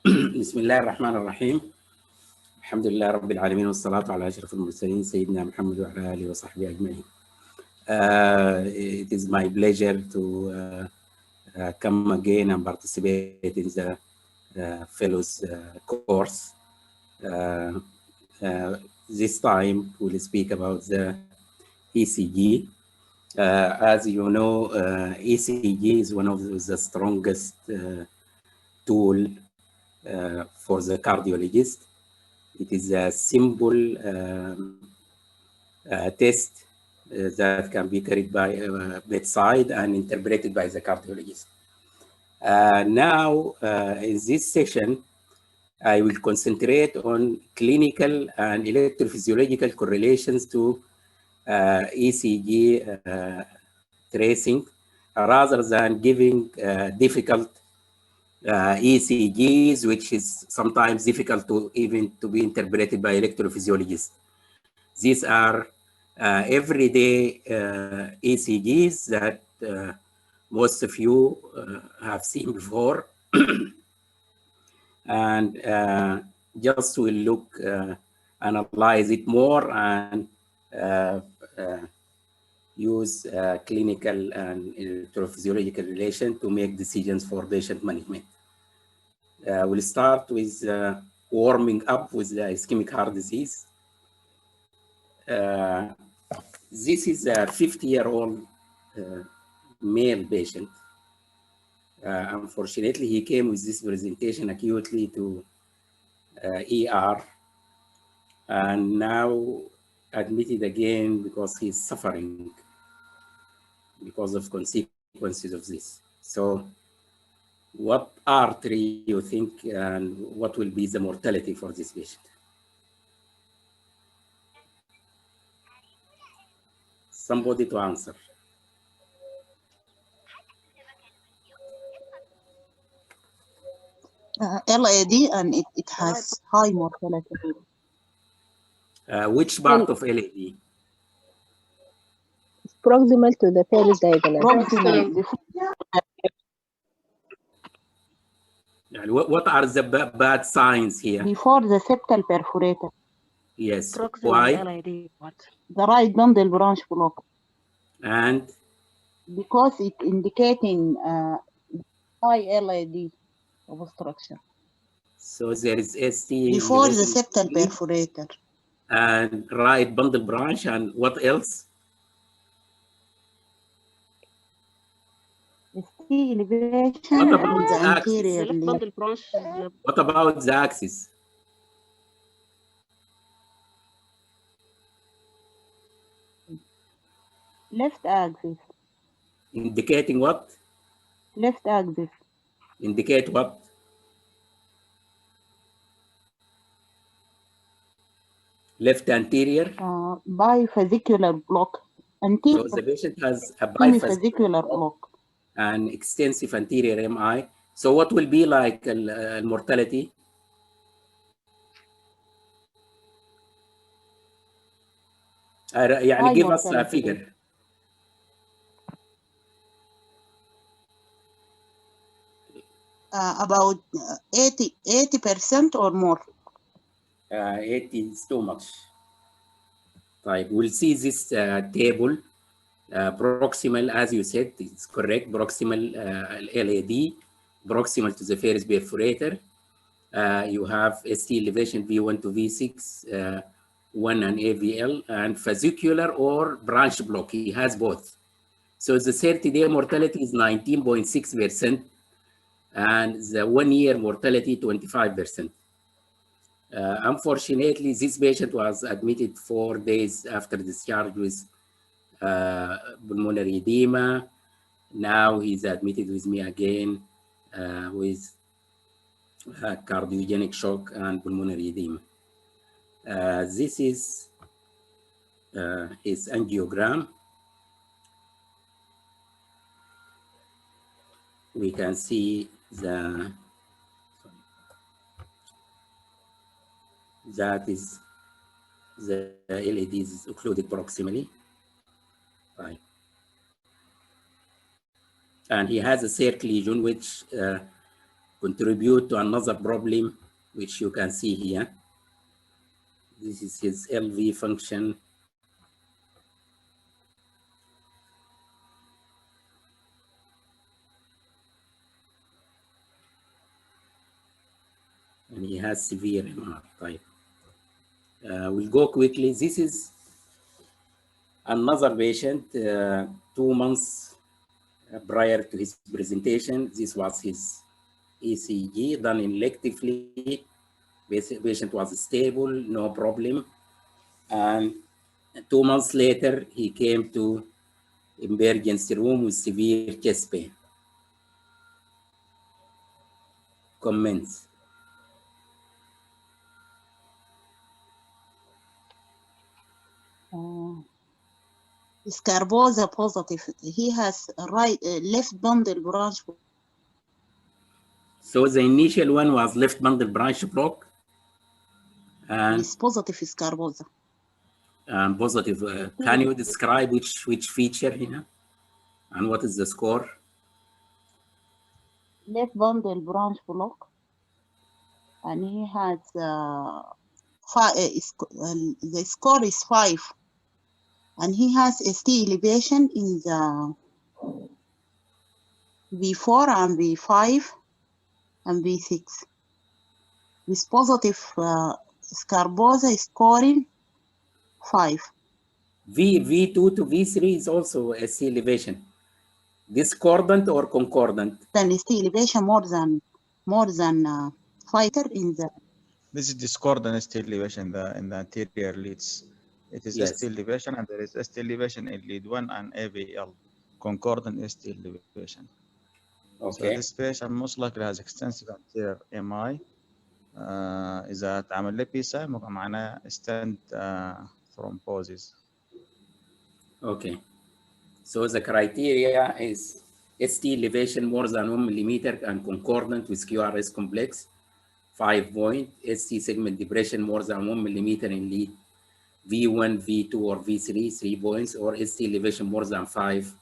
بسم الله الرحمن الرحيم. الحمد لله رب العالمين والصلاة على أشرف المرسلين سيدنا محمد وعلى آله وصحبه أجمعين. It is my pleasure to come again and participate in the fellows course. This time we'll speak about the ECG. As you know, ECG is one of the strongest tool for the cardiologist. It is a simple test that can be carried by bedside and interpreted by the cardiologist. Now, in this session, I will concentrate on clinical and electrophysiological correlations to ECG tracing, rather than giving difficult ECGs, which is sometimes difficult to even to be interpreted by electrophysiologists. These are everyday ECGs that most of you have seen before. And just will look, analyze it more and use clinical and electrophysiological relation to make decisions for patient management. We'll start with warming up with the ischemic heart disease. This is a 50-year-old male patient. Unfortunately, he came with this presentation acutely to ER, and now admitted again because he's suffering because of consequences of this. So what artery you think, and what will be the mortality for this patient? Somebody to answer. LAD, and it has high mortality. Which part of LAD? Proximal to the pelvis diagonal. Proximal. What are the bad signs here? Before the septal perforator. Yes. Proximal Why? LAD. What? The right bundle branch block. And? Because it indicating high LAD obstruction. So there is ST Before the septal perforator. And right bundle branch, and what else? ST elevation What and about the the axis? anterior The left leg. bundle branch is What about the axis? Left axis. Indicating what? Left axis. Indicate what? Left anterior. Bifascicular block. So Anterior the patient has a semifascicular block. and extensive anterior MI. So what will be like mortality? يعني give us a figure. About 80% or more. 80 is too much. Right, we'll see this table. Proximal, as you said, it's correct. Proximal LAD, proximal to the first perforator. You have ST elevation V1 to V6, 1 and AVL, and fascicular or branch block. He has both. So the 30-day mortality is 19.6%, and the 1-year mortality 25%. Unfortunately, this patient was admitted 4 days after discharge with pulmonary edema. Now he's admitted with me again with cardiogenic shock and pulmonary edema. This is his angiogram. We can see that is the LAD is occluded proximally. Right. And he has a circ lesion, which contribute to another problem, which you can see here. This is his LV function. And he has severe MR type. We'll go quickly. This is another patient, 2 months prior to his presentation. This was his ECG done electively. Patient was stable, no problem. And 2 months later, he came to emergency room with severe chest pain. Comments. Scarboza positive. He has right left bundle branch. So the initial one was left bundle branch block. And Is positive Scarboza. Positive. Can you describe which feature here and what is the score? Left bundle branch block, and he has the score is 5, and he has ST elevation in the V4 and V5 and V6 with positive Scarboza scoring 5. V2 to V3 is also ST elevation. Discordant or concordant? Then ST elevation more than 5 in the. This is discordant ST elevation in the anterior leads. It is Yes. ST elevation, and there is ST elevation in lead 1 and AVL. Concordant ST elevation. Okay. So this patient most likely has extensive anterior MI. إذا تعمل له PSI معناه stent thrombosis. Okay. So the criteria is ST elevation more than 1 millimeter and concordant with QRS complex, 5 point. ST segment depression more than 1 millimeter in lead V1, V2, or V3, 3 points, or ST elevation more than 5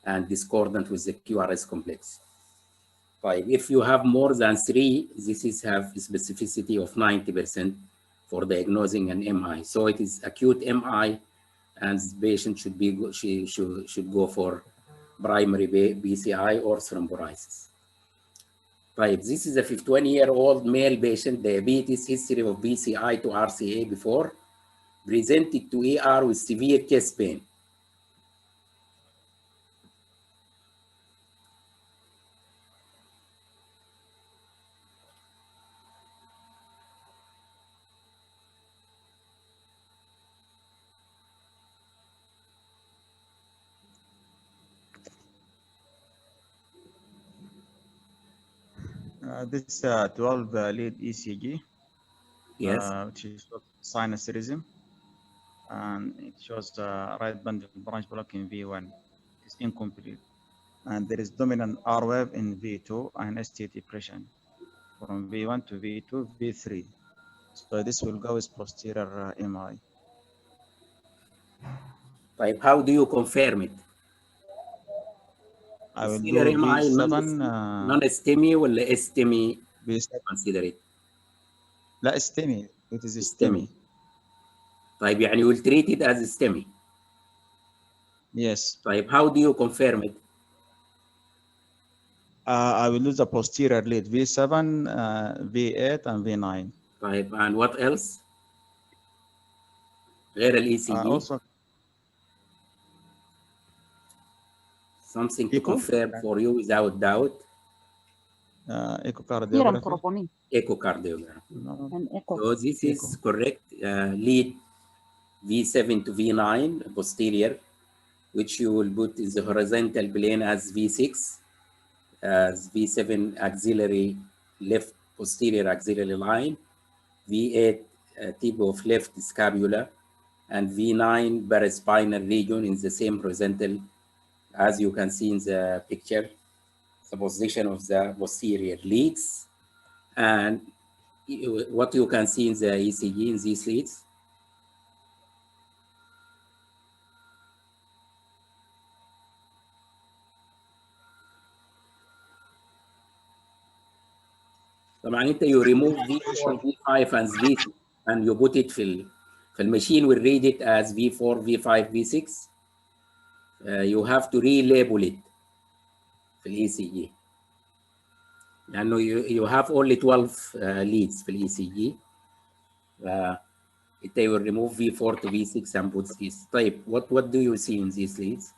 and discordant with the QRS complex. 5. If you have more than 3, this is have specificity of 90% for diagnosing an MI. So it is acute MI, and the patient should be should go for primary BCI or thrombolysis. 5. This is a 51-year-old male patient, diabetes, history of BCI to RCA before, presented to ER with severe chest pain. This 12 lead ECG, Yes. which is sinus rhythm, and it shows right bundle branch block in V1. It's incomplete, and there is dominant R wave in V2 and ST depression from V1 to V2, V3. So this will go with posterior MI. How do you confirm it? I will Posterior do MI V7 non-STEMI ولا STEMI V7. consider it? لا STEMI. It is STEMI. STEMI. طيب يعني will treat it as STEMI. Yes. طيب how do you confirm it? I will do the posterior lead V7, V8, and V9. طيب and what else? غير ال ECG? Also something to echo? confirm for you without doubt. Echocardiogram. Echocardiogram. No. And echo. So this is Echo. correct. Lead V7 to V9 posterior, which you will put in the horizontal plane as V6, as V7 axillary left posterior axillary line, V8 tip of left scapula, and V9 paraspinal region in the same horizontal, as you can see in the picture, the position of the posterior leads, and what you can see in the ECG in these leads. طبعا انت you remove V4 V5 and V6 and you put it في الماشين will read it as V4 V5 V6. You have to relabel it في الاي سي جي لانه you have only 12 leads في الاي سي جي. انت will remove V4 to V6 and put this. طيب what do you see in these leads?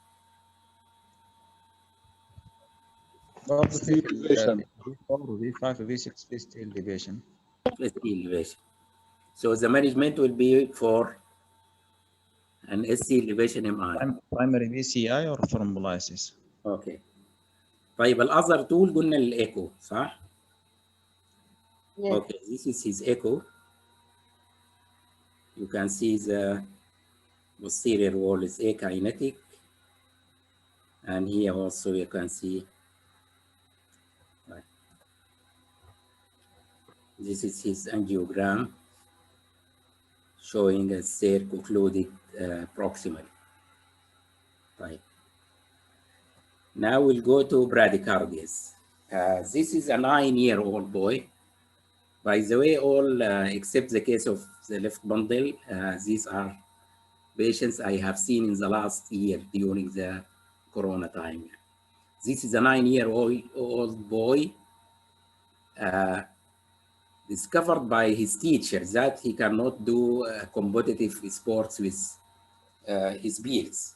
V4 V5 V6 ST elevation. ST elevation. So the management will be for an ST elevation MI. Primary PCI or thrombolysis. Okay. طيب الأذر tool قلنا الإيكو صح؟ Yes. Okay, this is his echo. You can see the posterior wall is akinetic. And here also you can see this is his angiogram showing a circ occluded proximal. Right. Now we'll go to bradycardias. This is a 9-year-old boy. By the way, all except the case of the left bundle, these are patients I have seen in the last year during the Corona time. This is a 9-year-old boy discovered by his teacher that he cannot do competitive sports with his peers.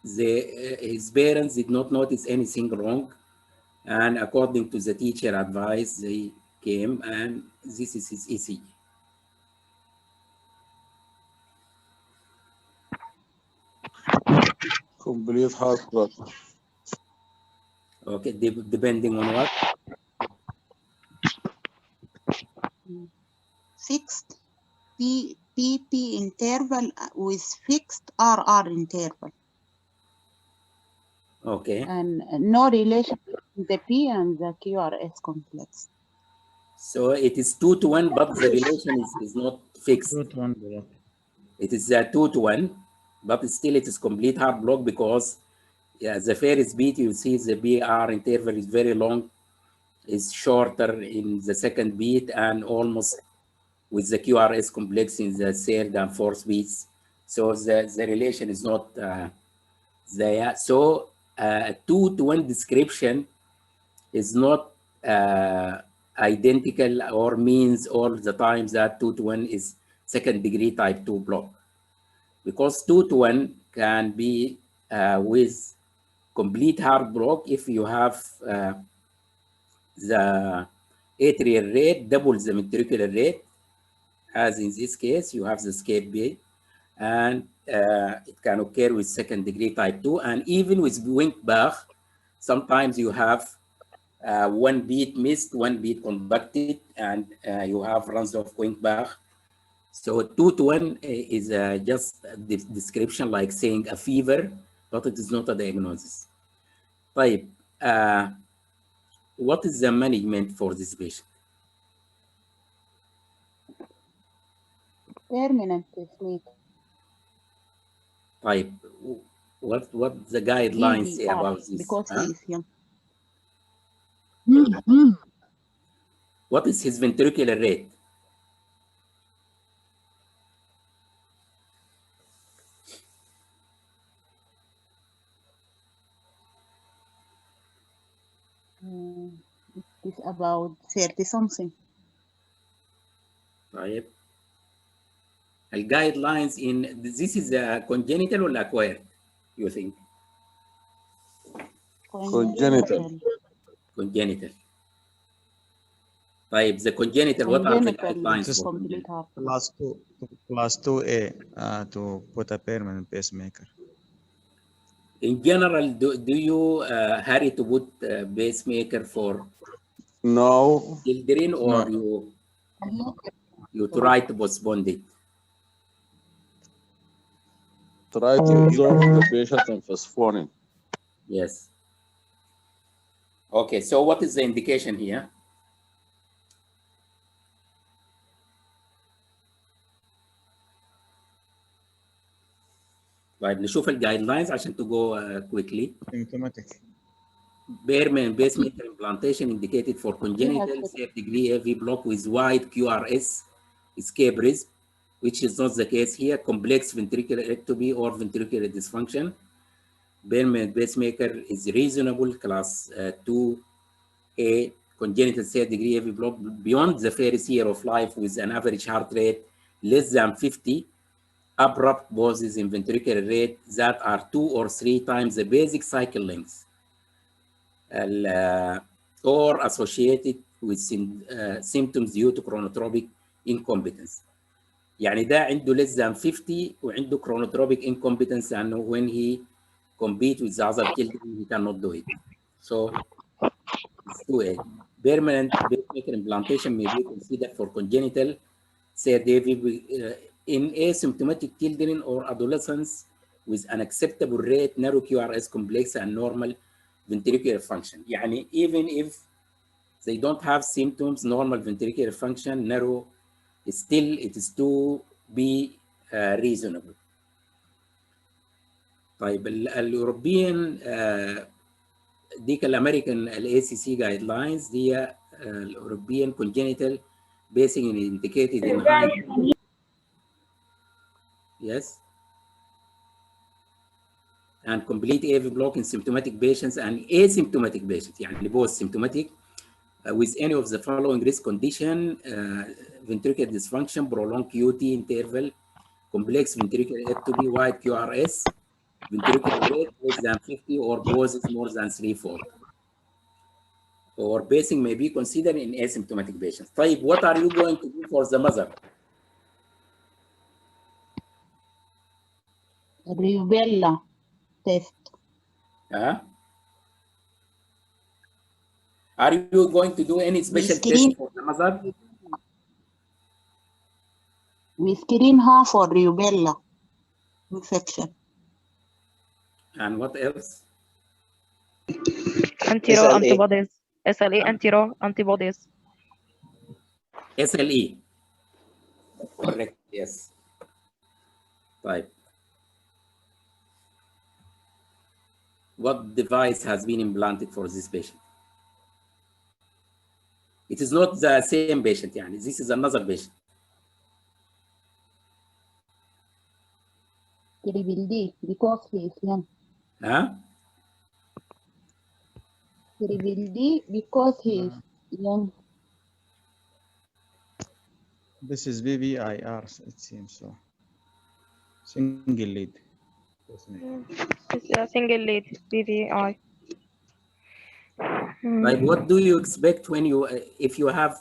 His parents did not notice anything wrong, and according to the teacher advice, they came, and this is his ECG. Complete heart block. Okay, depending on what? Fixed PP interval with fixed RR interval. Okay. And no relation between the P and the QRS complex. So it is 2-to-1, but the relation is not fixed. 2-to-1 block. It is a 2-to-1, but still it is complete heart block because the first beat you see the BR interval is very long, is shorter in the second beat, and almost with the QRS complex in the third and fourth beats. So the relation is not there. So 2-to-1 description is not identical or means all the time that 2-to-1 is second degree type 2 block. Because 2-to-1 can be with complete heart block if you have the atrial rate doubles the ventricular rate, as in this case, you have the escape beat, and it can occur with second degree type 2. And even with Wink-Bach, sometimes you have one beat missed, one beat conducted, and you have runs of Wink-Bach. So 2-to-1 is just a description like saying a fever, but it is not a diagnosis. طيب, what is the management for this patient? Permanent pacemaker. طيب, what the guidelines say EVR, about this? because he is young. What is his ventricular rate? It is about 30 something. طيب. The guidelines in this is congenital or acquired, you think? Congenital. Congenital. طيب, the congenital, what are the guidelines for complete heart. Class 2A to put a permanent pacemaker. In general, do you hurry to put pacemaker for No. children, or No. you try to postpone it? Try to observe the patient and postpone. Yes. Okay, so what is the indication here? طيب, نشوف الجايدلاينز عشان to go quickly. Symptomatic. permanent pacemaker implantation indicated for congenital third-degree AV block with wide QRS escape risk, which is not the case here. Complex ventricular ectomy or ventricular dysfunction. Permanent pacemaker is reasonable, class 2A, congenital third-degree AV block beyond the first year of life with an average heart rate less than 50, abrupt pauses in ventricular rate that are 2 or 3 times the basic cycle length. Or associated with symptoms due to chronotropic incompetence. يعني ده عنده less than 50 وعنده chronotropic incompetence لأنه when he compete with the other children he cannot do it. So it's 2A. Permanent pacemaker implantation may be considered for congenital third AV in asymptomatic children or adolescents with an acceptable rate, narrow QRS complex and normal ventricular function. يعني even if they don't have symptoms, normal ventricular function, narrow, still it is to be reasonable. طيب الأوروبيين ديك الأمريكان ACC guidelines دي الأوروبيين congenital basing indicated in high. Yes. And complete AV block in symptomatic patients and asymptomatic patients, يعني both symptomatic with any of the following risk condition, ventricular dysfunction, prolonged QT interval, complex ventricular ectomy, wide QRS, ventricular rate less than 50 or pauses more than 3-fold. Or pacing may be considered in asymptomatic patients. طيب, what are you going to do for the mother? Rubella test. Are you going to do any special test for the mother? We screen her for rubella infection. And what else? Anti-raw antibodies. SLE anti-raw antibodies. SLE. Correct, yes. Right. What device has been implanted for this patient? It is not the same patient, يعني. This is another patient. Triple D, because he is young. Triple D, because he is young. This is VVIR, it seems so. Single lead. It's a single lead VVI. Like, what do you expect when you, if you have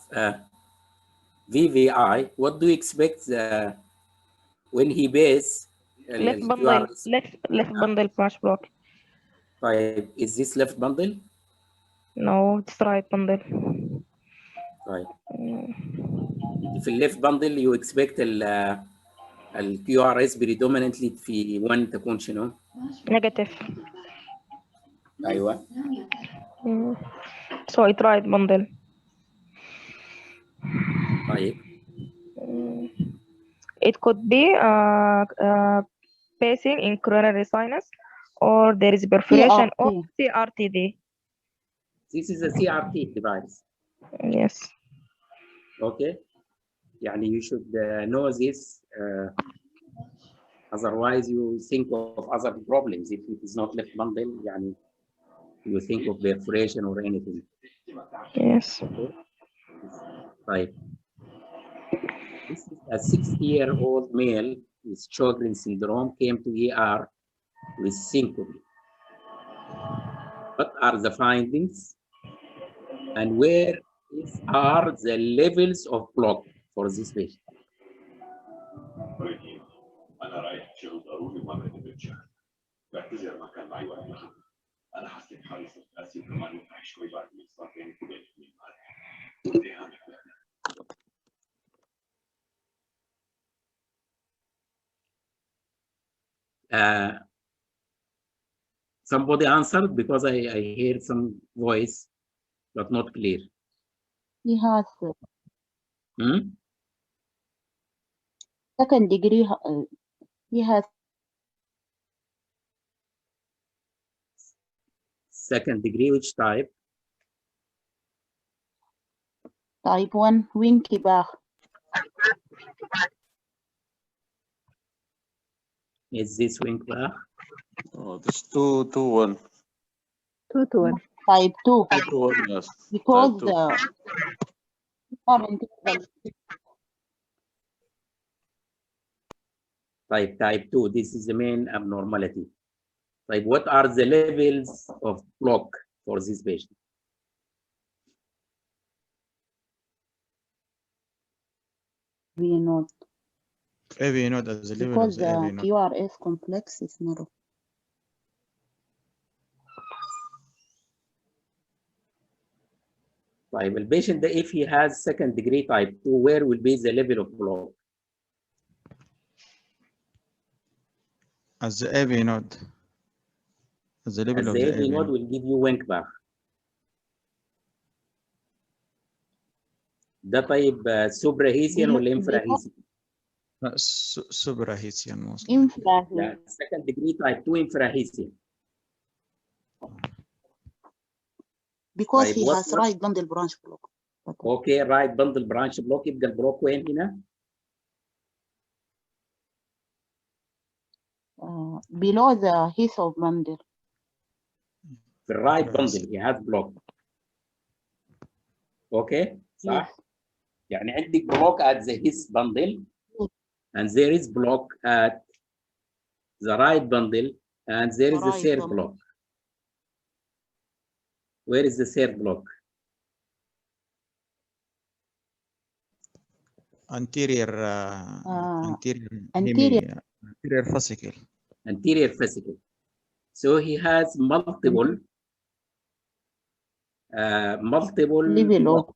VVI, what do you expect when he bases? Left bundle, left bundle flash block. Right. Is this left bundle? No, it's right bundle. Right. في الليفت bundle you expect ال QRS predominantly في 1 تكون شنو؟ Negative. أيوة. So it's right bundle. طيب. It could be pacing in coronary sinus, or there is perforation or CRTD. This is a CRT device. Yes. Okay. يعني you should know this. Otherwise, you think of other problems. If it is not left bundle, يعني you think of perforation or anything. Yes. Okay. Right. This is a 60-year-old male with Sjogren's syndrome came to ER with syncope. What are the findings? And where are the levels of block for this patient? Somebody answered because I heard some voice, but not clear. He has second degree. He has second degree, which type? Type 1 وانكباخ. Is this Winkler? Oh, this 2-1. 2 to 1. Type 2 2-1, yes. because Type 2. Type 2, this is the main abnormality. Like, what are the levels of block for this patient? AV node AV node as a level of because the AV node. QRS complex is narrow. Like, the patient, if he has second degree type 2, where will be the level of block? As the AV node. As the level As of the the AV AV node node. will give you Winkbach. ده طيب suprahesion ولا infrahesion؟ Suprahesion mostly. Infrahesion. لا, second degree type 2 infrahesion. because طيب he what- has right bundle branch block. اوكي رايت بندل برانش بلوك. يبقى البلوك وين هنا؟ Below the heath of bundle. في الرايت بندل هي هاز بلوك. اوكي صح؟ Yes. يعني عندك بلوك at the his bundle and there is block at the right bundle and there is the Right third bundle. block. Where is the third block? Anterior anterior fascicle. Anterior fascicle. So he has multiple Level block.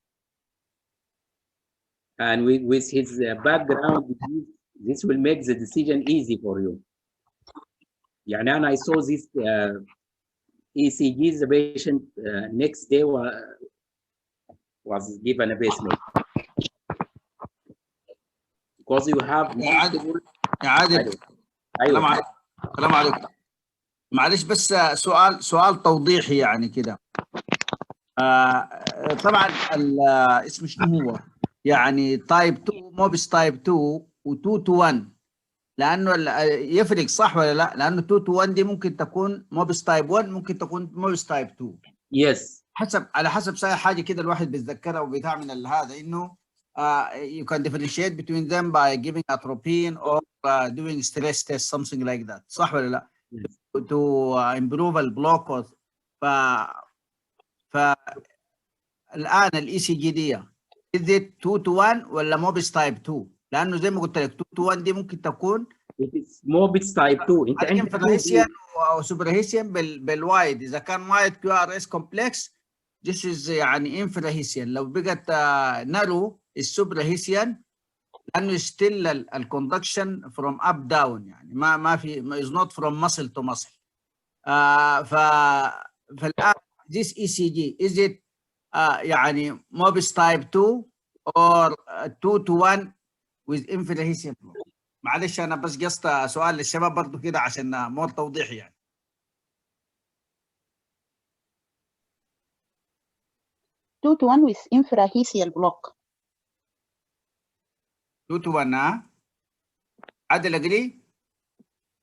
And with his background, this will make the decision easy for you. يعني أنا I saw this ECG, the patient next day was given a pacemaker. Because you have multiple. يا عادل أيوة. السلام عليكم. معلش بس سؤال توضيحي يعني كده. طبعا اسمه شنو هو؟ يعني تايب 2 موبس تايب 2 و2 تو 1 لانه يفرق صح ولا لا؟ لانه 2 تو 1 دي ممكن تكون موبس تايب 1 ممكن تكون موبس تايب 2. Yes. على حسب حاجه كده الواحد بيتذكرها وبتاع من هذا انه you can differentiate between them by giving atropine or doing stress test something like that. صح ولا لا؟ Yes. to improve البلوك. الان الاي سي جي دي is it 2 to 1 ولا موبس تايب 2؟ لانه زي ما قلت لك 2 to 1 دي ممكن تكون It is Mobitz type 2. انت عندك انفراهيسيان او سوبرهيسيان بالوايد. اذا كان وايد كيو ار اس كومبلكس this is يعني انفراهيسيان. لو بقت نارو السوبرهيسيان لانه ستيل الكوندكشن فروم اب داون يعني ما في is not from muscle to muscle. فالان this ECG is it يعني موبس تايب 2 or 2 to 1 with infiltration. معلش انا بس قصت سؤال للشباب برضو كده عشان مور توضيح يعني. 2 to 1 with infrahesial block. 2 to 1 ها؟ عادل اجري؟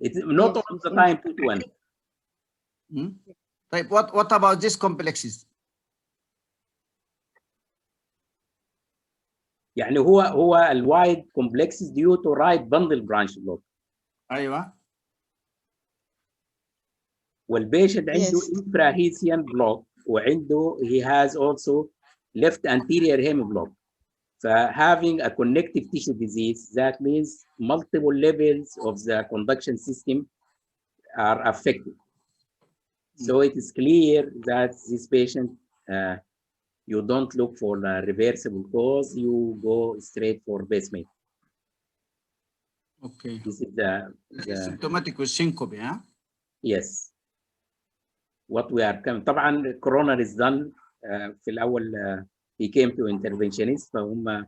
It's not all the time 2 to 1. طيب what about these complexes؟ يعني هو الوايد complexes due to right bundle branch block. ايوه. والبيشنت عنده Yes. infrahesion block وعنده he has also left anterior hem block. having a connective tissue disease, that means multiple levels of the conduction system are affected. So it is clear that this patient, you don't look for a reversible cause, you go straight for pacemaker. Okay. This is the symptomatic with syncope, huh? Yes. What we are coming. طبعا coronary is done في الأول he came to interventionist فهم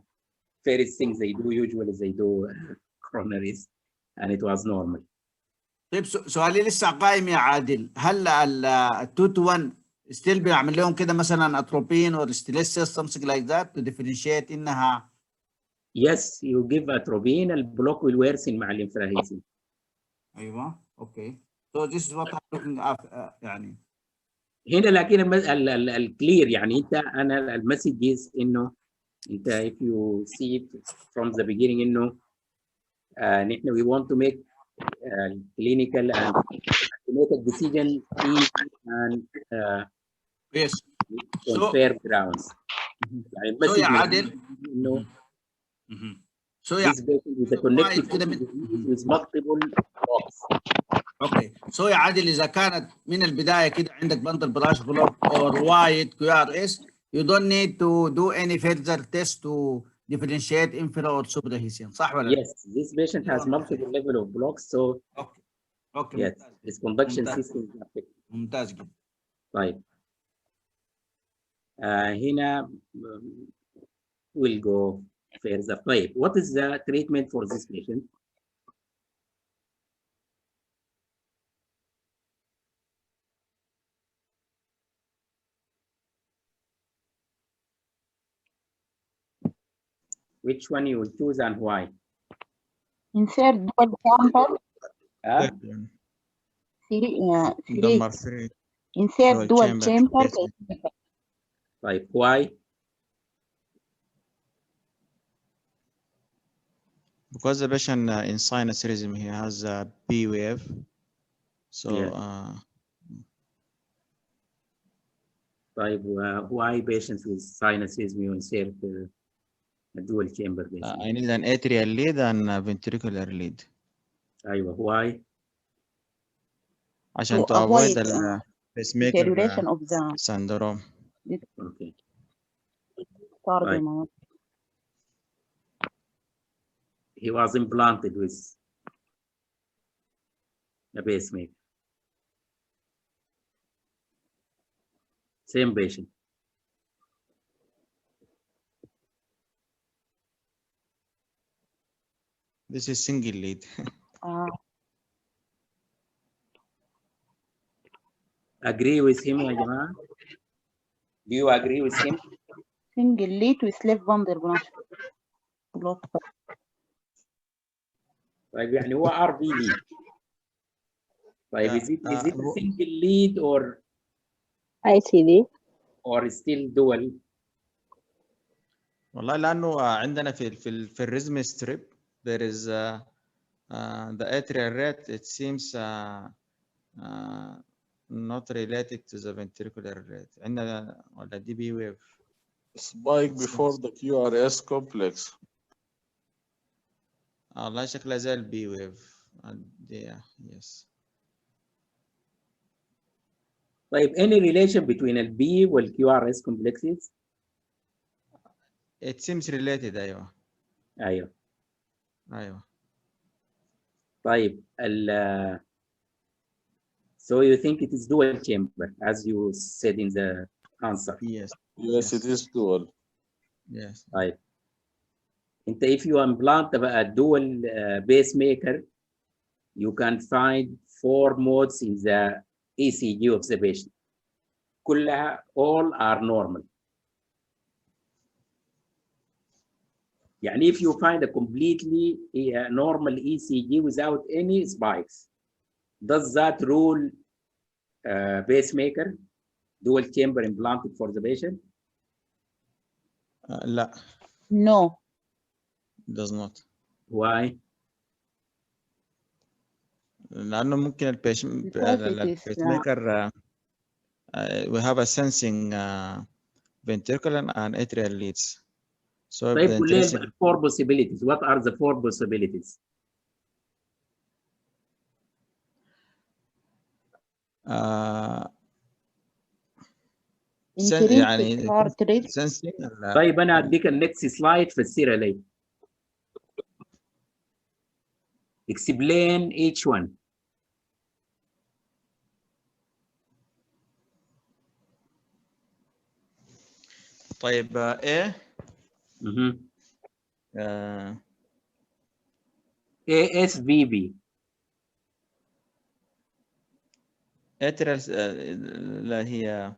first things they do usually they do coronaries and it was normal. طيب سؤالي لسه قائم يا عادل. هل ال 2 to 1 still بيعمل لهم كده مثلا atropine or stellisis something like that to differentiate انها Yes, you give atropine, البلوك will worsen مع الانفراهيسين. ايوه اوكي. So this is what I'm looking at يعني. هنا لكن الكلير يعني انا المسج انه انت if you see it from the beginning انه نحن we want to make clinical and automated decision easy and Yes. on So fair grounds. يعني so المسج يا عادل انه so يا this patient is a connected كده with multiple blocks. اوكي. سو يا عادل اذا كانت من البدايه كده عندك بندل براش بلوك اور وايد كيو ار اس you don't need to do any further test to differentiate infra or suprahesion صح ولا لا؟ Yes, this patient has multiple level of blocks, so اوكي اوكي yes, his conduction ممتاز. system is affected. ممتاز جدا. طيب هنا we'll go further. طيب what is the treatment for this patient? Which one you will choose and why? Insert dual chamber. Number 3. Insert dual chamber. طيب why? Because the patient in sinus rhythm, he has a B wave. So طيب why patients with sinuses you insert a dual chamber patient? I need an atrial lead and a ventricular lead. أيوة why? عشان to avoid the pacemaker syndrome. Okay. Right. He was implanted with a pacemaker. Same patient. This is single lead. Agree with him, يا جماعة? Do you agree with him? Single lead with left bundle block. طيب يعني هو RV lead. طيب is it a single lead or ICD or still dual? والله لأنه عندنا في الريزم ستريب there is the atrial rate it seems not related to the ventricular rate. عندنا ولا دي بي wave. Spike before the QRS complex. والله شكلها زي البي wave. Yes. طيب any relation between البي والQRS complexes? It seems related. أيوة. طيب so you think it is dual chamber as you said in the answer? Yes, it is dual. Yes. طيب انت if you implant a dual pacemaker you can find 4 modes in the ECG of the patient. كلها all are normal. يعني if you find a completely normal ECG without any spikes, does that rule pacemaker dual chamber implanted for the patient? لا. No. Does not. Why? لأنه ممكن البيسميكر we have a sensing ventricular and atrial leads. So طيب كلها 4 possibilities. What are the 4 possibilities? يعني طيب أنا أديك النكست سلايد فسرها لي. Explain each one. طيب A ASVB atrial لا هي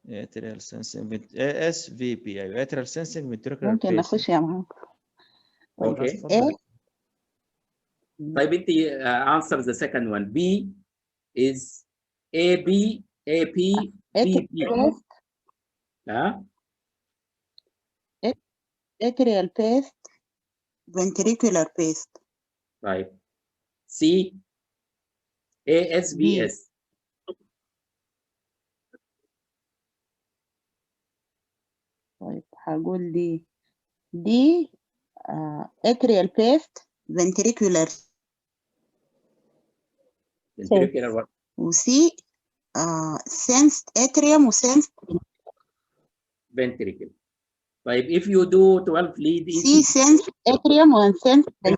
atrial sensing ASVP ايوه atrial sensing ventricular ممكن pacing. نخش يا معاذ. طيب اوكي A طيب انت answer the second one. B is AB AP BP. atrial ها atrial pace ventricular pace. طيب C ASVS. طيب هقول دي atrial pace ventricular ventricular what? وسي sensed atrium وsensed ventricle. طيب if you do 12 lead C ECG. sensed atrium and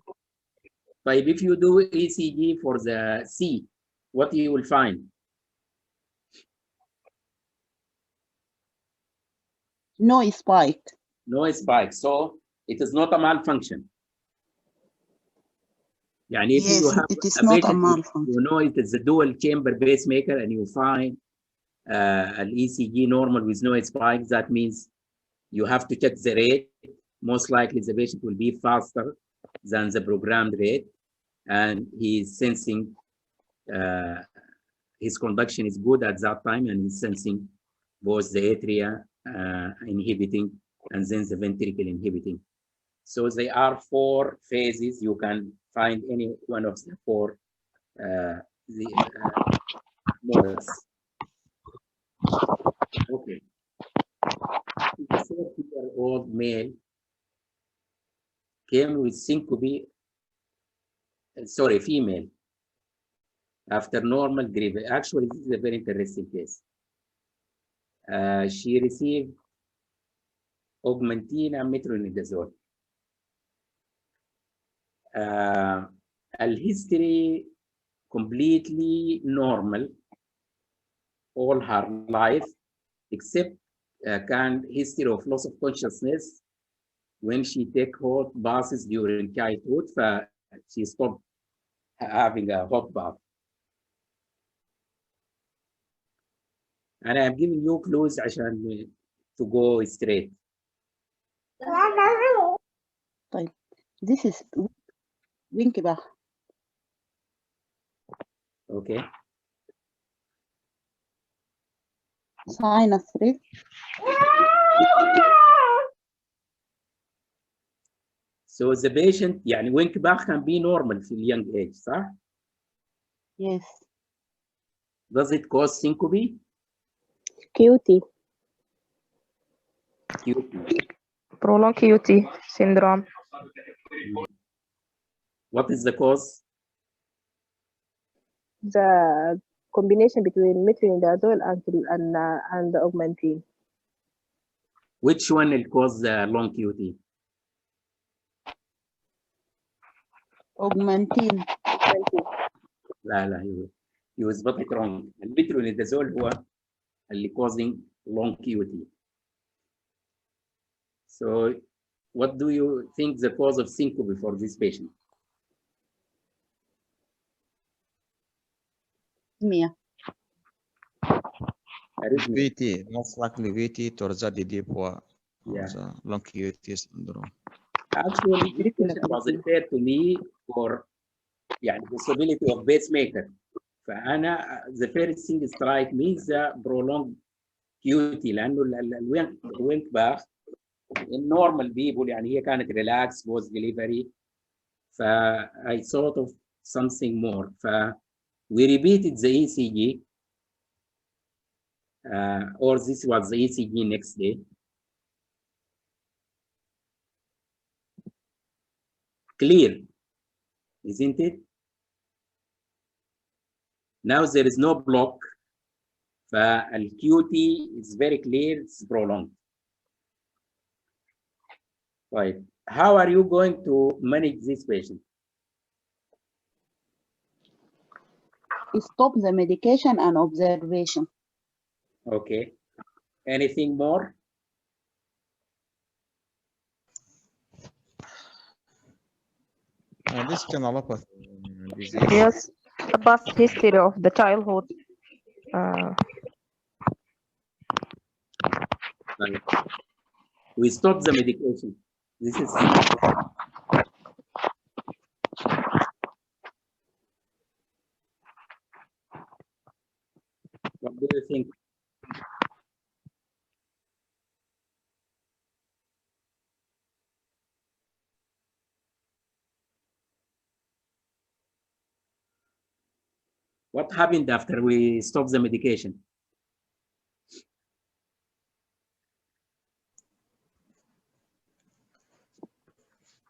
طيب if you do ECG for the C, what you will find? no spike. No spike, so it is not a malfunction. يعني if Yes, you have it is a not a patient, malfunction. you know it is a dual chamber pacemaker and you find an ECG normal with no spike, that means you have to check the rate. Most likely the patient will be faster than the programmed rate, and he is sensing his conduction is good at that time, and he's sensing both the atria inhibiting and then the ventricle inhibiting. So there are 4 phases. You can find any one of the 4 models. Okay. A 30-year-old male came with syncope, sorry, female, after normal delivery. Actually, this is a very interesting case. She received augmentin and metronidazole. History completely normal all her life, except history of loss of consciousness when she take hot baths during childhood. She stopped having a hot bath. And I'm giving you clues عشان to go straight. طيب this is Winkbach. Okay. Sinus risk. So the patient يعني Winkbach can be normal في young age, صح? Yes. Does it cause syncope? QT. prolonged QT syndrome. What is the cause? The combination between metronidazole and the augmentin. Which one will cause the long QT? Augmentin. لا you was got it wrong. المترونيدازول هو اللي causing long QT. So what do you think the cause of syncope for this patient? Arrhythmia. VT, most likely VT torzadi dipwa. Yeah. Long QT syndrome. Actually, this patient was referred to me for يعني possibility of pacemaker. فأنا the first thing strike me is the prolonged QT لأنه الوينكباخ in normal people يعني هي كانت relaxed post delivery. I thought of something more. We repeated the ECG, or this was the ECG next day. Clear, isn't it? Now there is no block. The QT is very clear, it's prolonged. Right. How are you going to manage this patient? Stop the medication and observation. Okay. Anything more? This canalopathy disease. Yes, a past history of the childhood. Right. We stop the medication. This is what do you think? What happened after we stop the medication?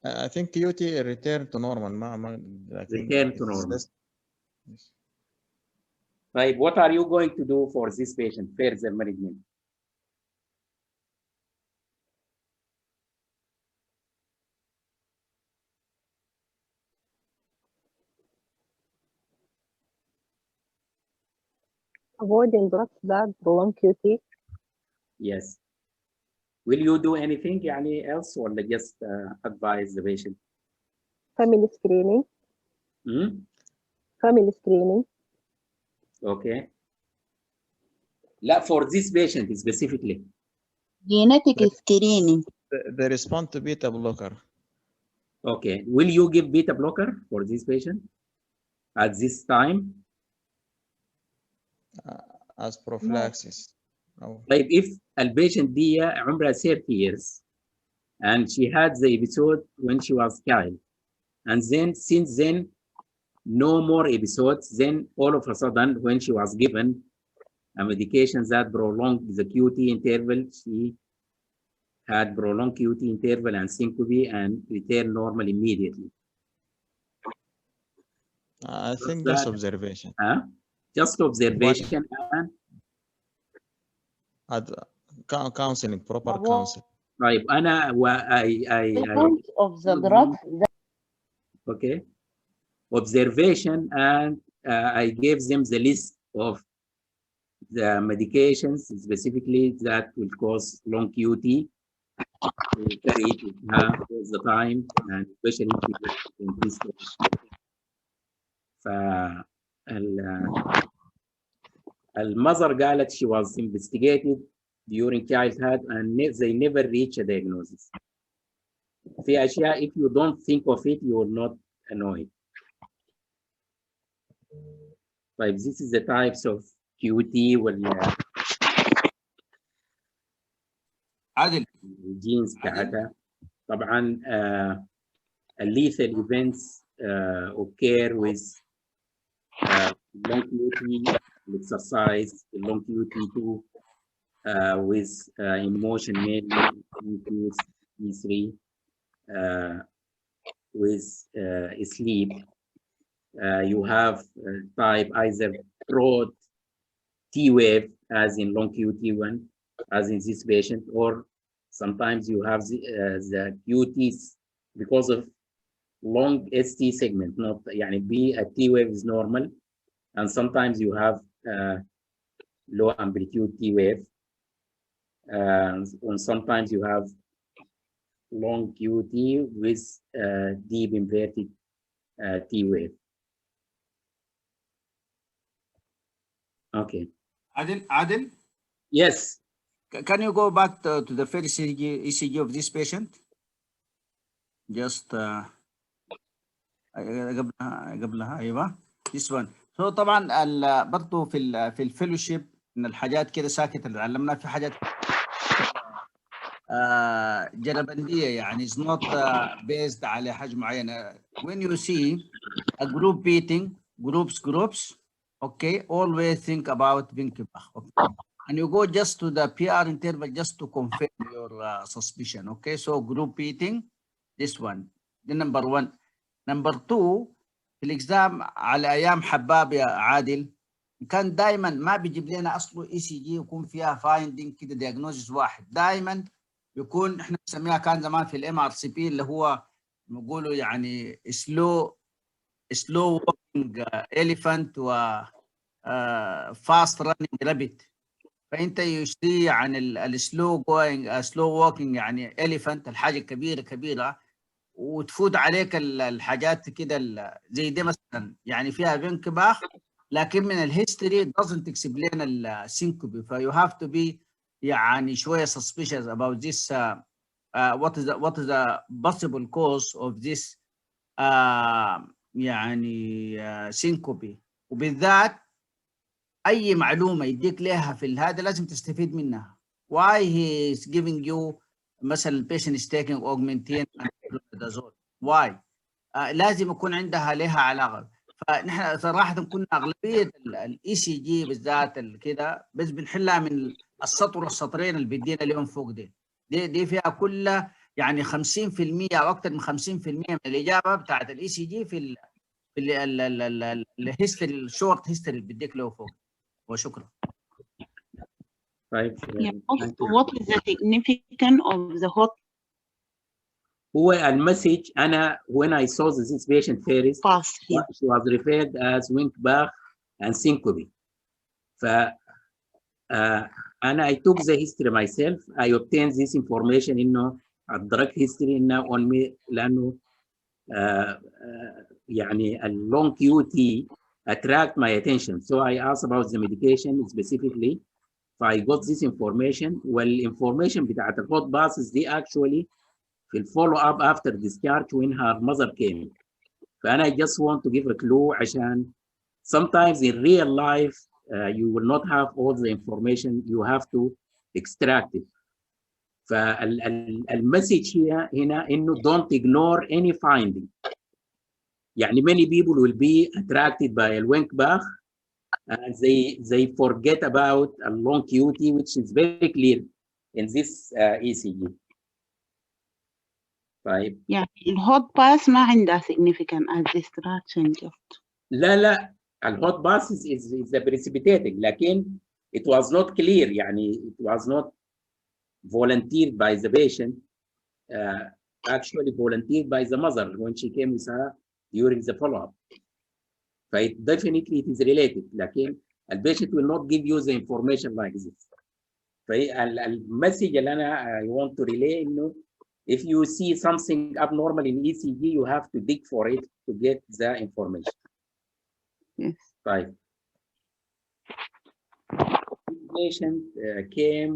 I think QT returned to normal. Return to normal. Right. What are you going to do for this patient? Further management. Avoiding drugs that prolong QT. Yes. Will you do anything else or just advise the patient? Family screening. Family screening. Okay. For this patient specifically. Genetic screening. They respond to beta blocker. Okay. Will you give beta blocker for this patient at this time? As prophylaxis. No. Like if a patient دي عمرها 30 years and she had the episode when she was child, and then since then no more episodes, then all of a sudden when she was given a medication that prolonged the QT interval, she had prolonged QT interval and syncope and returned normal immediately. I think just observation. Just observation and counseling, proper counseling. طيب أنا of the drug. Okay. Observation, and I gave them the list of the medications specifically that will cause long QT. We carry it all the time, and especially in this case. المother قالت she was investigated during childhood and they never reach a diagnosis. في أشياء if you don't think of it you will not know it. طيب this is the types of QT عادل والجينز بتاعتها. طبعا lethal events occur with long QT, exercise, long QT too, with emotion mainly, E3, with sleep. You have type either broad T wave as in long QT1, as in this patient, or sometimes you have the QTs because of long ST segment, not يعني B a T wave is normal, and sometimes you have low amplitude T wave, and sometimes you have long QT with deep inverted T wave. Okay. Adil? Yes. Can you go back to the first ECG of this patient? Just قبلها ايوه this one. So طبعا برضه في الفيلوشيب من الحاجات كده ساكت اللي علمناها في حاجات جلبنديه يعني is not based على حاجه معينه. When you see a group beating, groups, okay, always think about Winkelbach, okay? And you go just to the PR interval just to confirm your suspicion, okay? So group beating, this one, the number one. Number two, في الإكزام على أيام حباب يا عادل كان دائما ما بيجيب لنا أصله ECG يكون فيها فايندينج كده دياجنوزيس واحد، دائما يكون احنا بنسميها كان زمان في الMRCP اللي هو بنقولوا يعني slow walking elephant و fast running rabbit. فانت يشتري عن السلو جوينج سلو ووكينج يعني elephant الحاجه كبيره وتفوت عليك الحاجات كده زي دي مثلا يعني فيها فينكباخ، لكن من الهيستوري doesn't explain السينكوبي. فيو هاف تو بي يعني شوية suspicious about this what is the possible cause of this يعني syncope. وبالذات أي معلومة يديك لها في هذا لازم تستفيد منها. Why he is giving you مثلا patient is taking augmentin and fludazole. Why؟ لازم يكون عندها لها علاقة. فنحن صراحة كنا أغلبية الاي سي جي بالذات كده بس بنحلها من السطر والسطرين اللي بيدينا اليوم فوق دي فيها كلها يعني 50% أو أكثر من 50% من الإجابة بتاعت الاي سي جي في الهيستوري الشورت هيستوري اللي بيديك له فوق. وشكرا. طيب what is the significance of the hot هو المسج أنا when I saw this patient first pass here? she was referred as Winkbach and syncope. ف أنا I took the history myself. I obtained this information إنه الدرج history إنه on me لأنه يعني ال long QT attract my attention. So I asked about the medication specifically. I got this information. والinformation بتاعت الhot passes دي actually في الفولو اب after discharge when her mother came. فأنا I just want to give a clue عشان sometimes in real life you will not have all the information, you have to extract it. فالمسج هنا إنه don't ignore any finding. يعني many people will be attracted by a Winkbach and they forget about a long QT, which is very clear in this ECG. طيب يعني الهوت باس ما عندها significant as distraction just. لا الهوت باس is the precipitating لكن it was not clear يعني it was not volunteered by the patient, actually volunteered by the mother when she came with her during the follow-up. It definitely it is related لكن the patient will not give you the information like this. فالمسج اللي أنا I want to relay إنه if you see something abnormal in ECG, you have to dig for it to get the information. Yes. Right. This patient came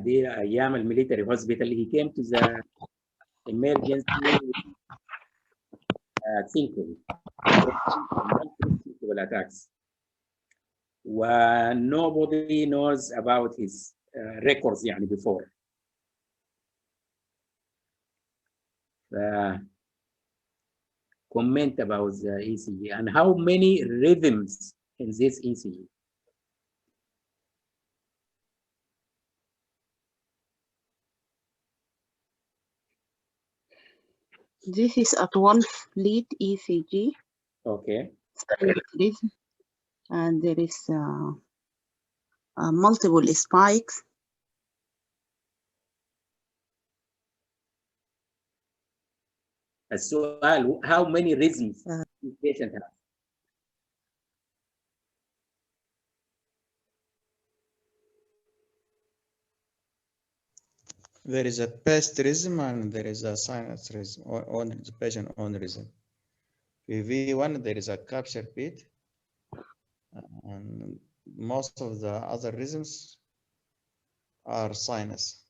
the أيام military hospital. He came to the emergency syncope attacks. Nobody knows about his records يعني before. Comment about the ECG and how many rhythms in this ECG. This is a 12 lead ECG. Okay. And there is multiple spikes. السؤال how many rhythms this patient has? There is a past rhythm and there is a sinus rhythm on the patient own rhythm. With V1 there is a capture beat, and most of the other rhythms are sinus.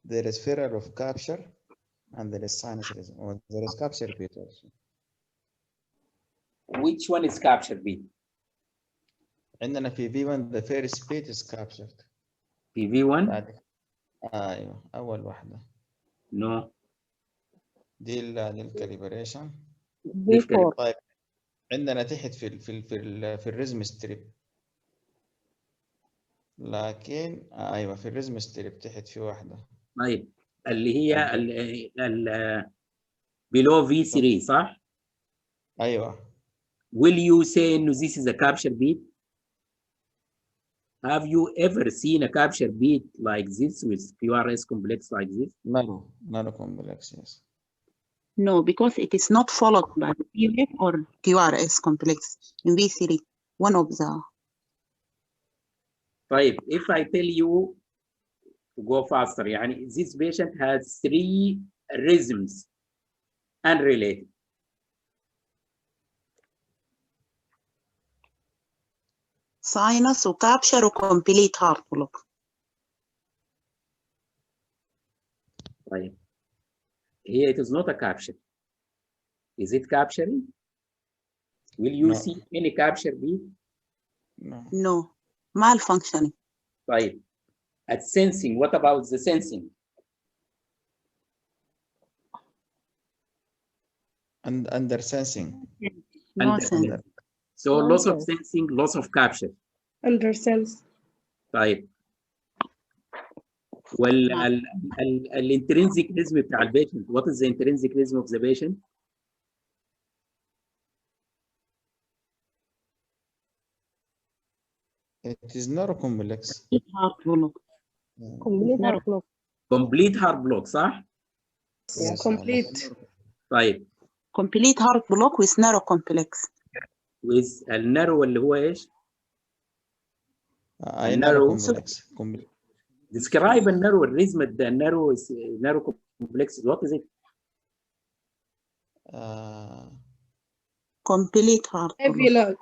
There is failure of capture and there is sinus rhythm, or there is capture beat also. Which one is capture beat? عندنا في V1 the first beat is captured. PV1? ايوه اول واحده. No. دي للكاليبريشن. V4. طيب عندنا تحت في الريزم ستريب، لكن ايوه في الريزم ستريب تحت في واحده. طيب اللي هي ال below V3 صح؟ ايوه. Will you say انه this is a capture beat? Have you ever seen a capture beat like this with QRS complex like this? No complex, yes. No, because it is not followed by PF or QRS complex in V3, one of the. طيب, if I tell you to go faster, يعني this patient has 3 rhythms unrelated. sinus وكابشر وكومبليت heart block. طيب here it is not a capture. Is it capturing? Will you No. see any capture beat? No. No, malfunctioning. طيب at sensing, what about the sensing? And under sensing. No Under sense. sense. So loss of sensing, loss of capture. Under sense. طيب والintrinsic rhythm بتاع البيشنت. What is the intrinsic rhythm of the patient? It is neurocomplex. Heart block. Complete heart block. Complete heart block صح؟ Yes, Complete. طيب Complete heart block with narrow complex. with النارو اللي هو ايش؟ narrow complex. Describe النارو الريزم ده النارو complex. What is it? Complete heart Heavy block. load.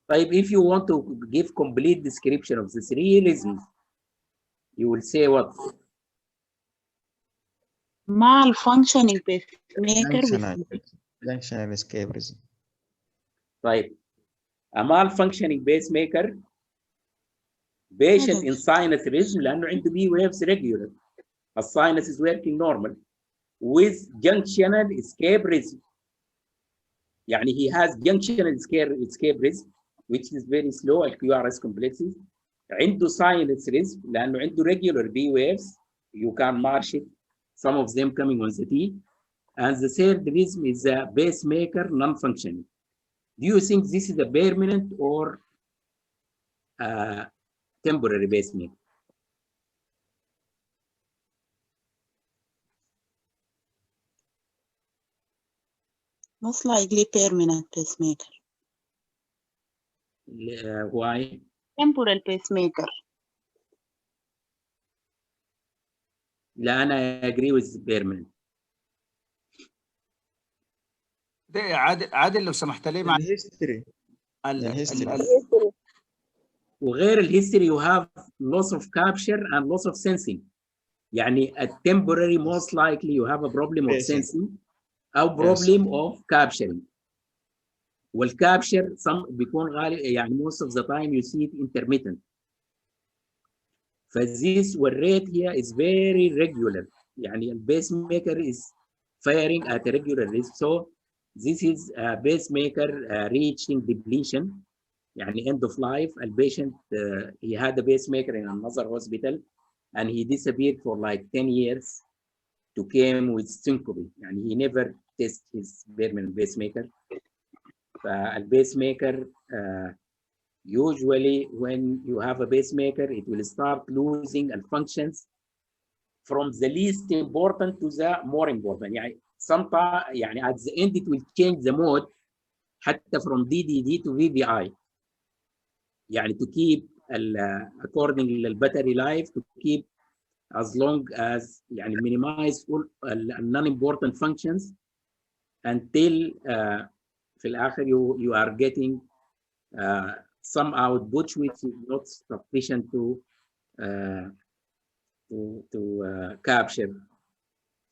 طيب if you want to give complete description of the three rhythms, you will say what? Malfunctioning pacemaker with Functional escape rhythm. طيب a malfunctioning pacemaker, patient in sinus rhythm لأنه عنده B waves regular. The sinus is working normal with junctional escape rhythm. يعني he has junctional escape rhythm which is very slow QRS complexes. عنده sinus rhythm لأنه عنده regular B waves. You can march it. Some of them coming on the T. And the third rhythm is a pacemaker non-functioning. Do you think this is a permanent or temporary pacemaker? most likely permanent pacemaker. Why? Temporal pacemaker. لا أنا agree with permanent. ده عادل لو سمحت لي مع الهيستوري. وغير الهيستوري you have loss of capture and loss of sensing. يعني a temporary most likely you have a problem of sensing أو problem of capturing. والكابشر بيكون غالب يعني most of the time you see it intermittent. فالزيس والريت here is very regular. يعني البيس ميكر is firing at a regular rate. So this is a pacemaker reaching depletion. يعني end of life. A patient he had a pacemaker in another hospital and he disappeared for like 10 years to came with syncope. يعني he never test his permanent pacemaker. فالبيسميكر usually when you have a pacemaker it will start losing the functions from the least important to the more important. يعني sometimes يعني at the end it will change the mode حتى from DDD to VVI. يعني to keep according للباتري life to keep as long as يعني minimize all non-important functions until في الآخر you are getting some output which is not sufficient to capture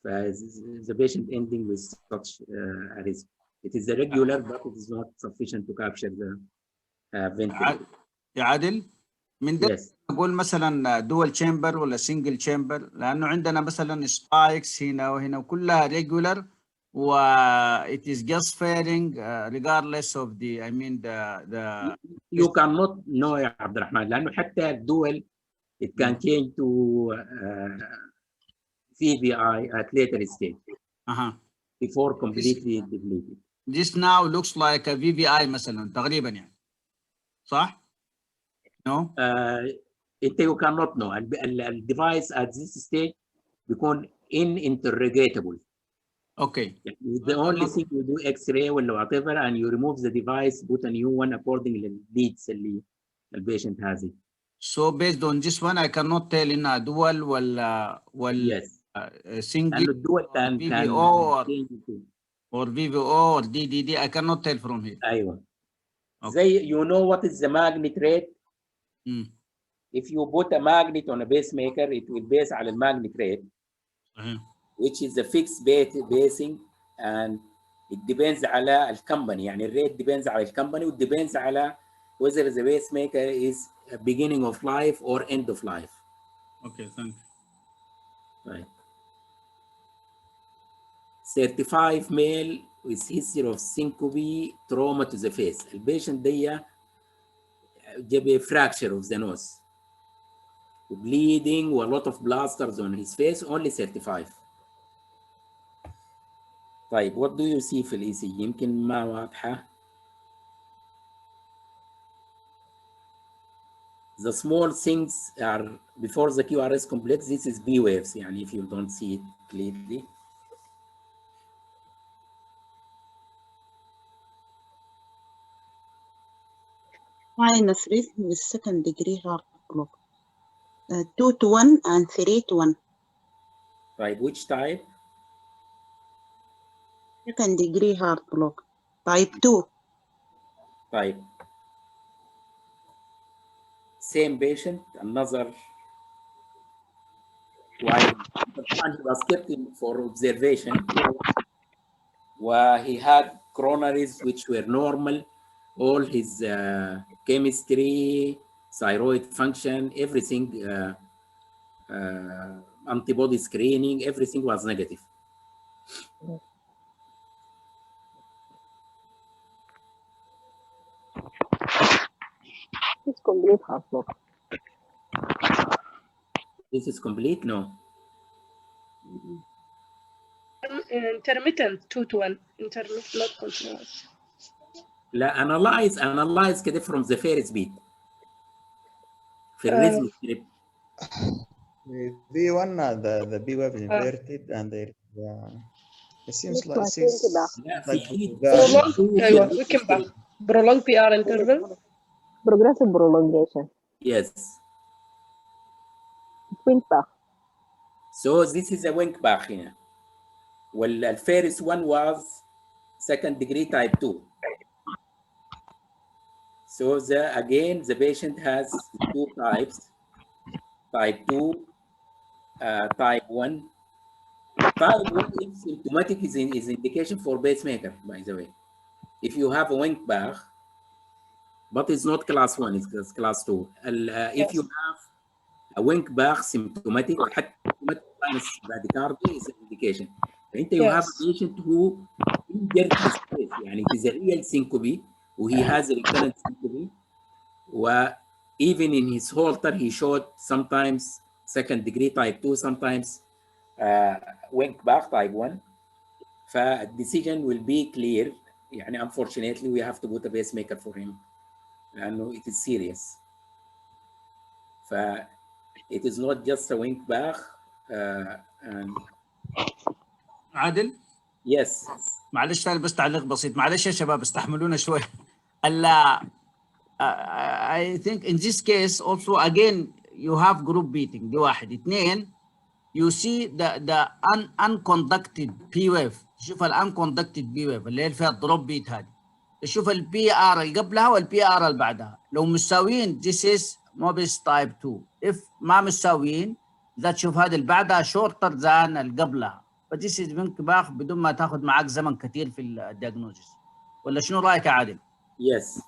the patient ending with such a risk. It is a regular but it is not sufficient to capture the ventilator. يا عادل من ده yes. أقول مثلا dual chamber ولا single chamber لأنه عندنا مثلا spikes هنا وهنا وكلها regular و it is just firing regardless of the I mean the you cannot know يا عبد الرحمن لأنه حتى الدول it can change to VVI at later stage before completely depleted. This now looks like a VVI مثلا تقريبا يعني صح؟ No? You cannot know. The device at this stage become ininterrogatable. Okay. The only thing you do X-ray or whatever, and you remove the device, put a new one according to the needs the patient has it. So based on this one, I cannot tell in a dual yes. Single dual or VVO or VVO or DDD. I cannot tell from here. أيوة. زي you know what is the magnet rate? مم. If you put a magnet on a pacemaker, it will base على المagnet rate, صحيح. which is a fixed basing, and it depends على الكمباني. يعني الريت depends على الكمباني و depends على whether the pacemaker is a beginning of life or end of life. Okay, thank you. Right. 35 male with history of syncope trauma to the face. البيشنت دي جاب fracture of the nose, bleeding و a lot of blasters on his face, only 35. طيب what do you see في الاي سي جي؟ يمكن ما واضحه. The small things are before the QRS complex. This is B waves. يعني if you don't see it clearly. Minus risk with second degree heart block. 2 to 1 and 3 to 1. Right, which type? Second degree heart block. Type 2. Type. Same patient, another. While he was kept in for observation, he had coronaries which were normal, all his chemistry, thyroid function, everything, antibody screening, everything was negative. It's complete heart block. This is complete? No. Intermittent 2 to 1. Intermittent, not continuous. لا analyze كده from the first beat. في الريزم سكريبت. V1 the B wave is inverted and there it seems like it seems لا like في prolonged أيوة وكمبا prolonged PR interval. Progressive prolongation. Yes. Wink back. So this is a wink back هنا. Well, the first one was second degree type 2. So again, the patient has two types, type 2, type 1. Type 1 is symptomatic, is indication for pacemaker, by the way. If you have a wink back, but it's not class 1, it's class 2. If you have a wink back symptomatic, sinus bradycardia is an indication. You have a patient who injured his face, يعني it is a real syncope, he has a recurrent syncope, even in his Holter he showed sometimes second degree type 2, sometimes wink back type 1. The decision will be clear. يعني unfortunately we have to put a pacemaker for him لأنه it is serious. It is not just a wink back. And عادل؟ Yes. معلش ثاني بس تعليق بسيط، معلش يا شباب استحملونا شوي. I think in this case also again you have group beating. دي واحد. اثنين you see the unconducted P wave. شوف ال unconducted P wave اللي هي فيها الدروب بيت هذه. تشوف البي ار اللي قبلها والبي ار اللي بعدها. لو مساويين this is Mobis type 2. if ما مساويين لا تشوف هذه اللي بعدها shorter than اللي قبلها. فديس از انكباخ بدون ما تاخذ معك زمن كثير في الدياجنوزيس. ولا شنو رايك يا عادل؟ Yes.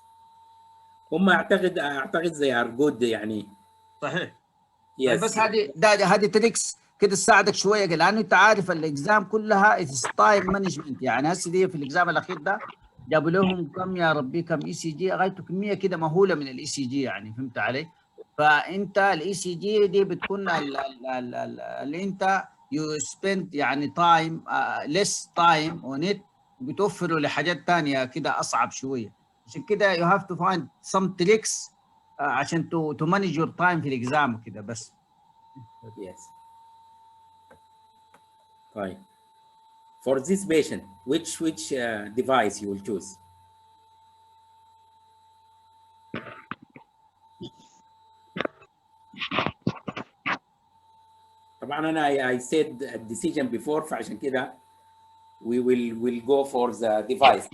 هم اعتقد زي ار جود يعني. صحيح. Yes. بس هذه تريكس كده تساعدك شويه لانه انت عارف الاكزام كلها تايم مانجمنت. يعني هسه دي في الاكزام الاخير ده جابوا لهم كم يا ربي كم اي سي جي، غايته كميه كده مهوله من الاي سي جي، يعني فهمت علي؟ فانت الاي سي جي دي بتكون اللي انت يو سبند يعني تايم ليس تايم اون ات، بتوفره لحاجات ثانيه كده اصعب شويه. عشان كده يو هاف تو فايند سم تريكس عشان تو مانج يور تايم في الاكزام كده بس. Yes. طيب. For this patient, which device you will choose? طبعا أنا I said a decision before فعشان كده we will go for the device.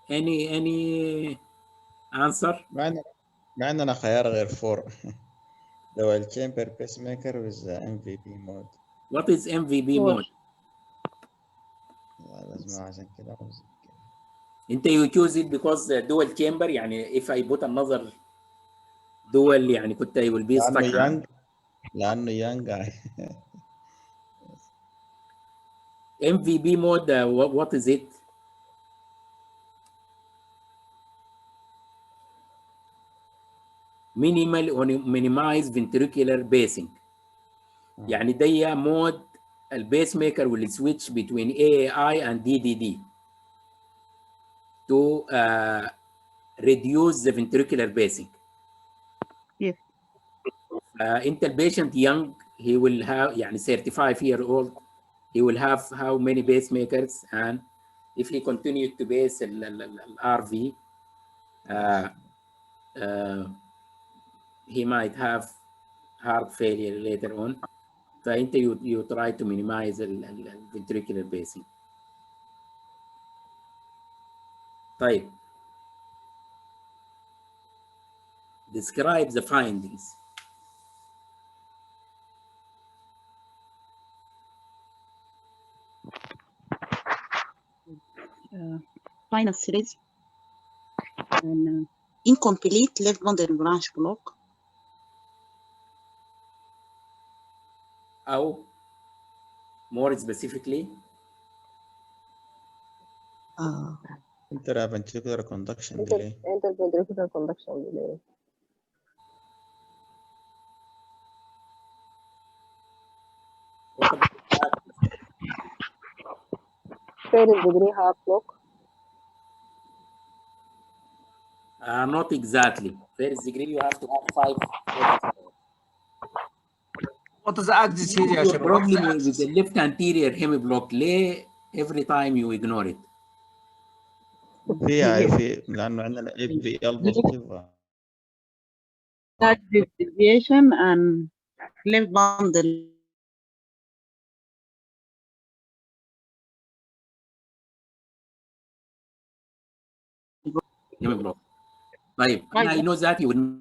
Any answer? ما عندنا خيار غير 4 dual chamber pacemaker with MVB mode. What is MVB mode? لازم عشان كده انت you choose it because dual chamber يعني if I put another dual يعني كنت I will be stuck. لأنه young guy. MVB mode, what is it? Minimal or minimize ventricular pacing. يعني ده mode البيس ميكر will switch between AAI and DDD to reduce the ventricular pacing. Yes. انت البيشنت young, he will have يعني 35-year-old, he will have how many pacemakers, and if he continued to pace RV, he might have heart failure later on. فانت you try to minimize the ventricular pacing. طيب. Describe the findings. Sinus series and incomplete left bundle branch block. أو more specifically interventricular conduction delay. Interventricular conduction delay. First degree heart block. not exactly. First degree you have to have 5. What is the axis here يا Your شباب? problem with the left anterior hemiblock ليه every time you ignore it? في لأنه عندنا FVL positive. Deviation and left bundle. Hemiblock. طيب I know that you will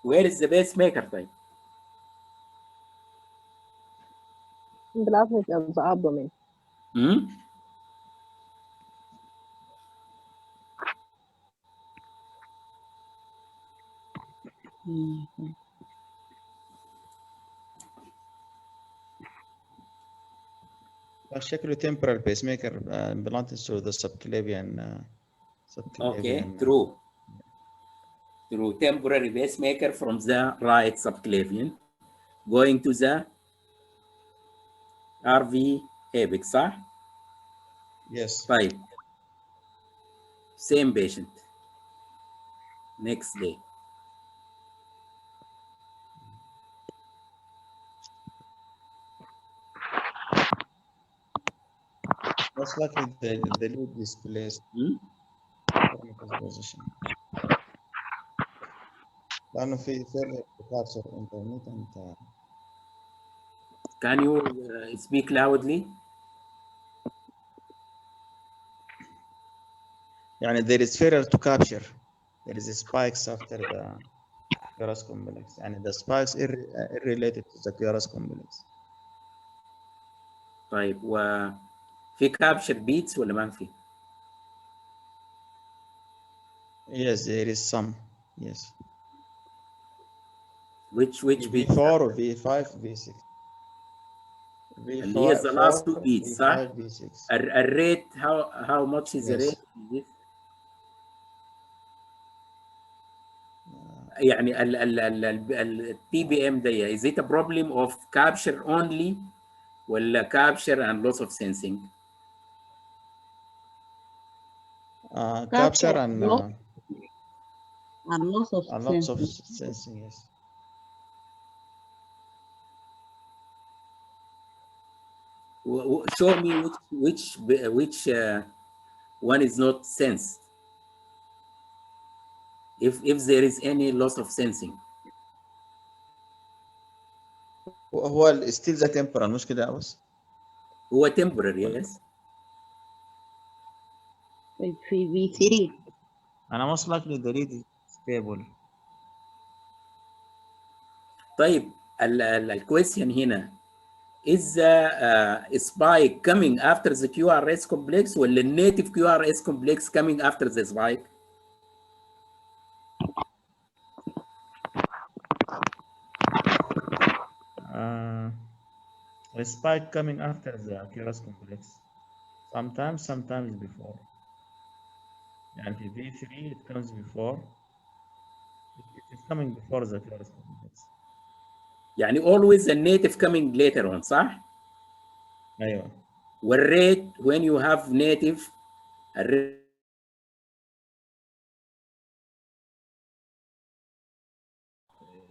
where is the pacemaker طيب؟ Plasmic of the abdomen. شكله temporal pacemaker implanted through the subclavian. Okay, true. Through temporary pacemaker from the right subclavian going to the RV apex, صح؟ Yes. طيب. Same patient. Next day. Most likely the lead displaced position. لأنه في failure to capture intermittent. Can you speak loudly? يعني there is failure to capture. There is spikes after the QRS complex. يعني the spikes related to the QRS complex. طيب وفي capture beats ولا ما في؟ Yes, there is some. Yes. Which beat? V4 or V5, V6. اللي هي the last two beats صح؟ V5, V6. الريت how much is the rate? يعني ال TBM ده is it a problem of capture only ولا capture and loss of sensing؟ Capture and loss of lots of sensing. sensing, yes. Show me which one is not sensed. If there is any loss of sensing. هو still the temporal مش كده بس؟ هو temporary, yes. في V3 أنا most likely the read is stable. طيب الكويستشن هنا is the spike coming after the QRS complex ولا native QRS complex coming after the spike? The spike coming after the QRS complex. Sometimes before. And في V3 it comes before. It is coming before the QRS complex. يعني always the native coming later on, صح؟ أيوة. والrate when you have native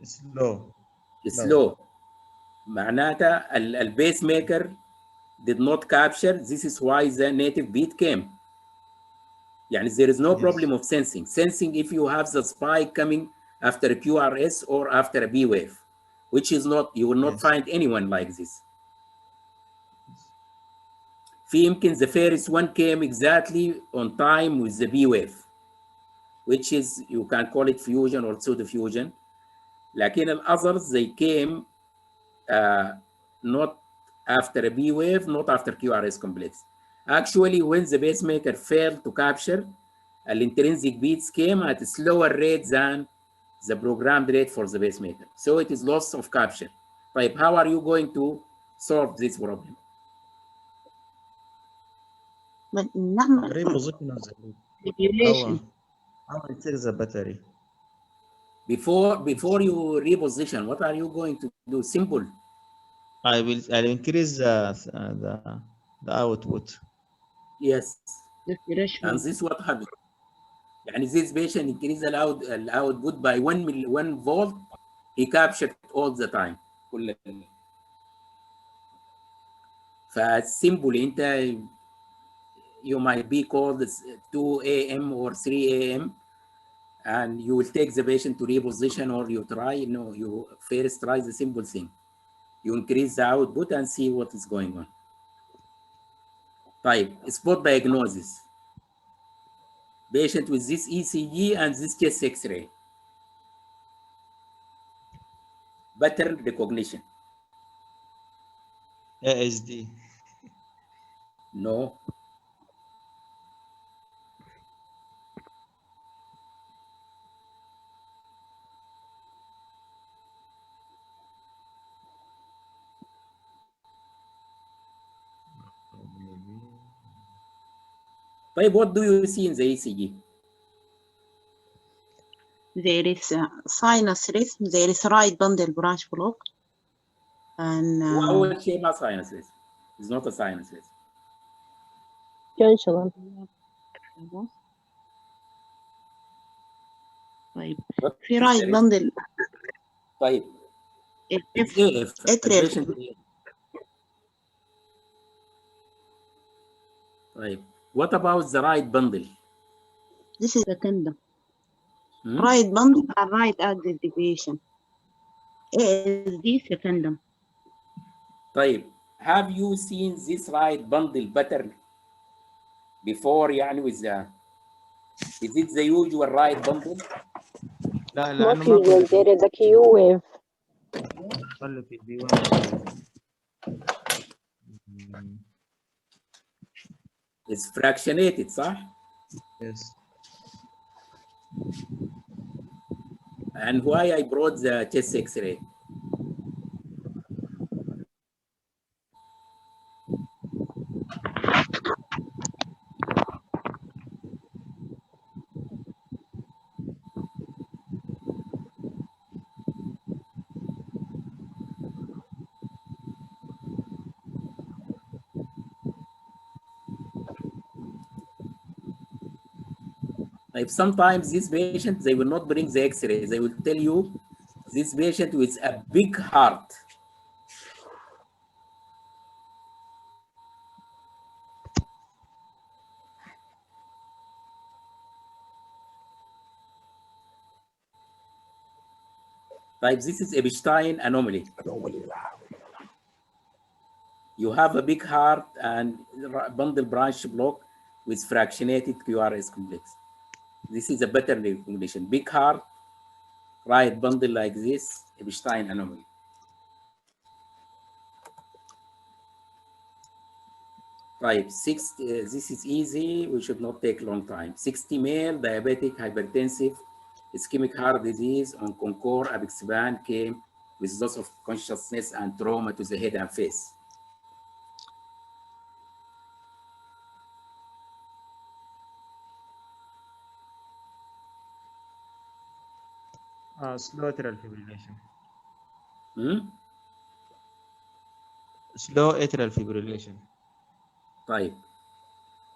slow. معناتها البيس ميكر did not capture. This is why the native beat came. يعني there is no problem of sensing. Sensing if you have the spike coming after a QRS or after a B wave, which is not, you will not find anyone like this. في يمكن the first one came exactly on time with the B wave, which is, you can call it fusion or pseudo fusion. لكن others they came not after a B wave, not after QRS complex. Actually, when the pacemaker failed to capture, the intrinsic beats came at a slower rate than the programmed rate for the pacemaker. So it is loss of capture. Right, how are you going to solve this problem? Reposition of the regulation. How it takes the battery. Before you reposition, what are you going to do? Simple. I'll increase the output. Yes. The threshold. And this is what happened. يعني this patient increase the output by 1 volt, he captured all the time. فsimple انت you might be called 2 a.m. or 3 a.m. and you will take the patient to reposition, or you try, you first try the simple thing. You increase the output and see what is going on. طيب, spot diagnosis. Patient with this ECG and this chest X-ray. Pattern recognition. ASD. No. But what do you see in the ECG? There is a sinus rhythm, there is right bundle branch block. And أول شيء ما sinus rhythm. It's not a sinus rhythm. Junction. طيب في right bundle. طيب. If Atrial. طيب. What about the right bundle? This is the tandem. Right bundle and right axis deviation. ASD secondum. طيب, have you seen this right bundle pattern before يعني with the, is it the usual right bundle? لا Not لأنه ما usual, there is a Q wave. قال في B1. It's fractionated, صح? Yes. And why I brought the chest X-ray? If sometimes these patients, they will not bring the X-ray. They will tell you this patient with a big heart. Like this is Epstein anomaly. You have a big heart and bundle branch block with fractionated QRS complex. This is a better recognition. Big heart, right bundle like this, Epstein anomaly. Right, this is easy. We should not take long time. 60 male, diabetic, hypertensive, ischemic heart disease on Concord Abixban came with loss of consciousness and trauma to the head and face. Slow atrial fibrillation. Slow atrial fibrillation. طيب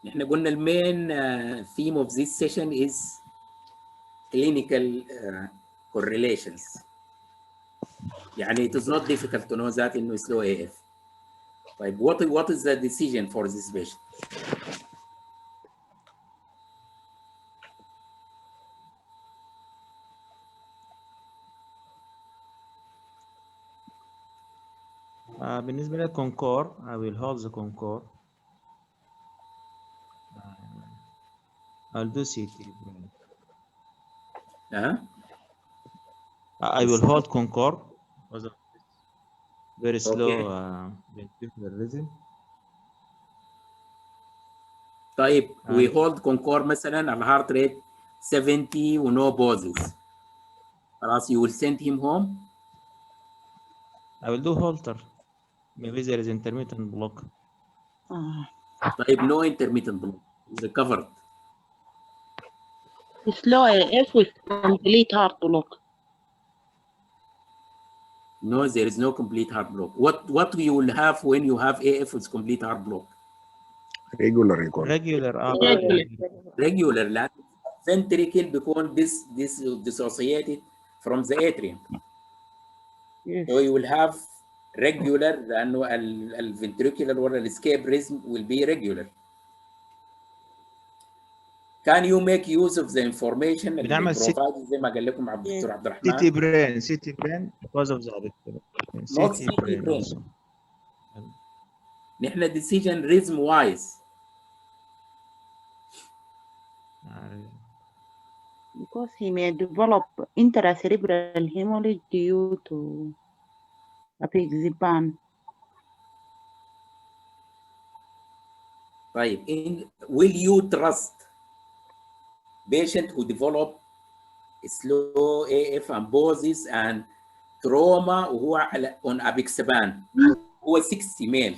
نحن قلنا المين theme of this session is clinical correlations. يعني it is not difficult to know that إنه slow AF. طيب what is the decision for this patient? بالنسبة للكونكور I will hold the Concord. I'll do CT. I will hold Concord because of very slow ventricular rhythm. طيب we hold Concord مثلا على heart rate 70 و no pauses. خلاص you will send him home. I will do halter. Maybe there is intermittent block. طيب no intermittent block. It's covered. Slow AF with complete heart block. No, there is no complete heart block. What you will have when you have AF with complete heart block? Regular. Regular. Ventricle بيكون dissociated from the atrium. Yes. So you will have regular لأنه الventricular ولا escape rhythm will be regular. Can you make use of the information اللي provided زي ما قال لكم الدكتور عبد الرحمن؟ CT brain because of the not CT brain. نحن decision rhythm wise. Because he may develop intracerebral hemorrhage due to apixaban. طيب will you trust patient who develop slow AF and pauses and trauma وهو on apixaban هو 60 male?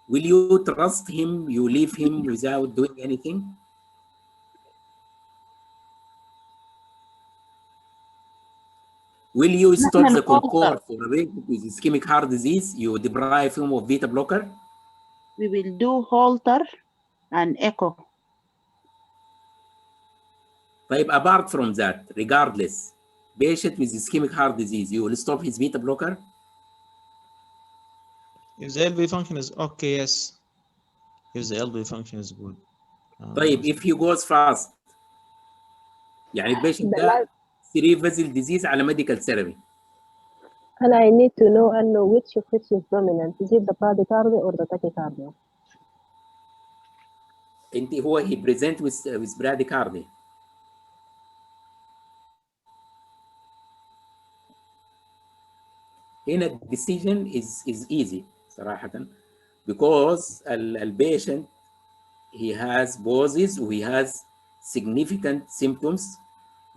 Will you trust him? You leave him without doing anything? Will you stop the Concord for a patient with ischemic heart disease? You deprive him of beta blocker? We will do halter and echo. طيب apart from that, regardless, patient with ischemic heart disease, you will stop his beta blocker? If the LV function is okay, yes. If the LV function is good. طيب if he goes fast, يعني البيشنت ده 3 vessel disease على medical therapy. And I need to know which of which is dominant. Is it the bradycardia or the tachycardia? he present with bradycardia. هنا الديسيجن is easy صراحة because البيشنت he has pauses و he has significant symptoms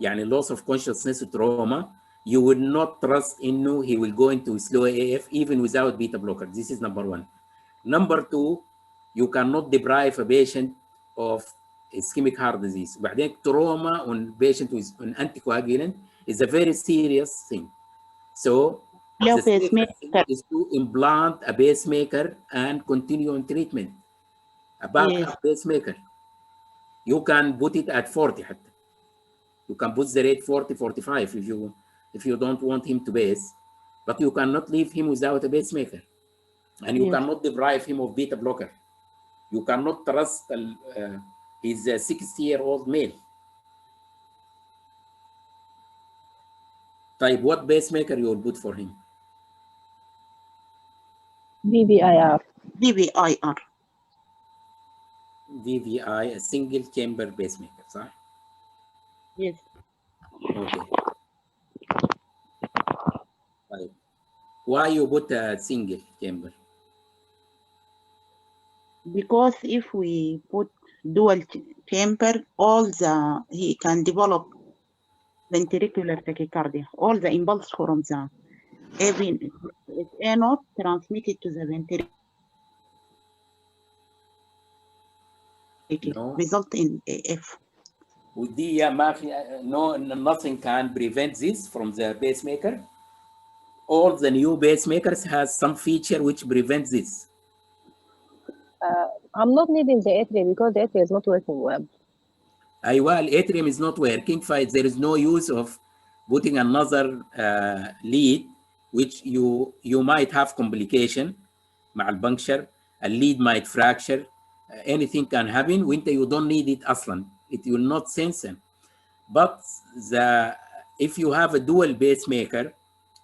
يعني loss of consciousness trauma. You will not trust إنه he will go into slow AF even without beta blocker. This is number one. Number two, you cannot deprive a patient of ischemic heart disease. وبعدين trauma on patient with an anticoagulant is a very serious thing. So the safest thing is to implant a pacemaker and continue on treatment. A backup pacemaker. You can put it at 40 حتى. You can put the rate 40, 45 if you don't want him to base, but you cannot leave him without a pacemaker. And you cannot deprive him of beta blocker. You cannot trust he's a 60-year-old male. Type what pacemaker you will put for him? VVIR. VVIR. VVI, a single chamber pacemaker, صح? Yes. Okay. Right. Why you put a single chamber? Because if we put dual chamber, he can develop ventricular tachycardia. All the impulse from the A naught transmitted to the ventricle No. result in AF. ودي ما في nothing can prevent this from the pacemaker. All the new pacemakers has some feature which prevents this. I'm not needing the atrium because the atrium is not working well. أيوة الاتريوم is not working, there is no use of putting another lead which you might have complication مع البنكشر. الليد might fracture, anything can happen وانت you don't need it أصلا. It will not sense them. But if you have a dual pacemaker,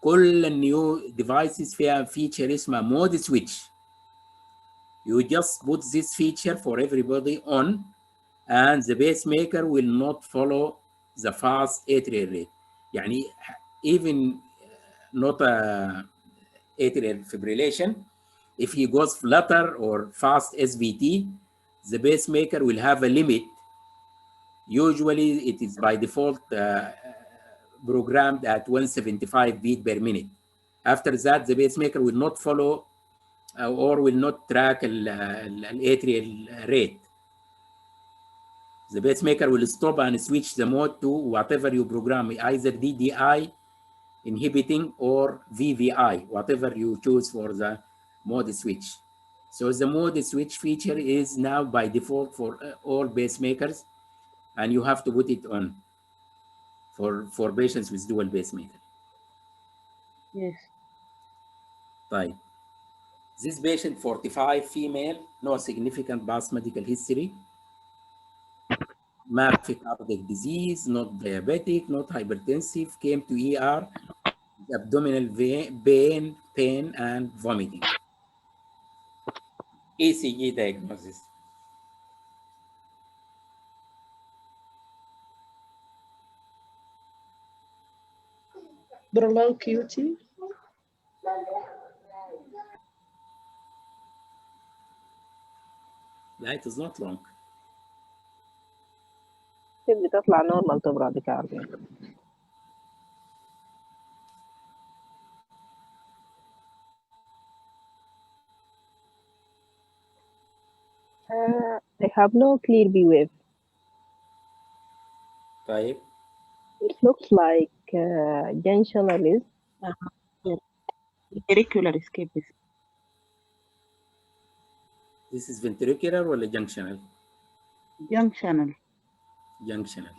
كل النيو devices فيها feature اسمها mode switch. You just put this feature for everybody on, and the pacemaker will not follow the fast atrial rate. يعني even not a atrial fibrillation, if he goes flutter or fast SVT, the pacemaker will have a limit. Usually it is by default programmed at 175 beat per minute. After that, the pacemaker will not follow or will not track an atrial rate. The pacemaker will stop and switch the mode to whatever you program, either DDI inhibiting or VVI, whatever you choose for the mode switch. So the mode switch feature is now by default for all pacemakers, and you have to put it on for patients with dual pacemaker. Yes. Right. This patient, 45, female, no significant past medical history, ما في cardiac disease, not diabetic, not hypertensive, came to ER with abdominal pain and vomiting. ECG diagnosis. Prolonged QT. لا, it is not long. بتطلع نورمال تو براديكارديا. I have no clear B wave. طيب. It looks like junctional Ventricular escape. This is ventricular or junctional? Junctional. Junctional.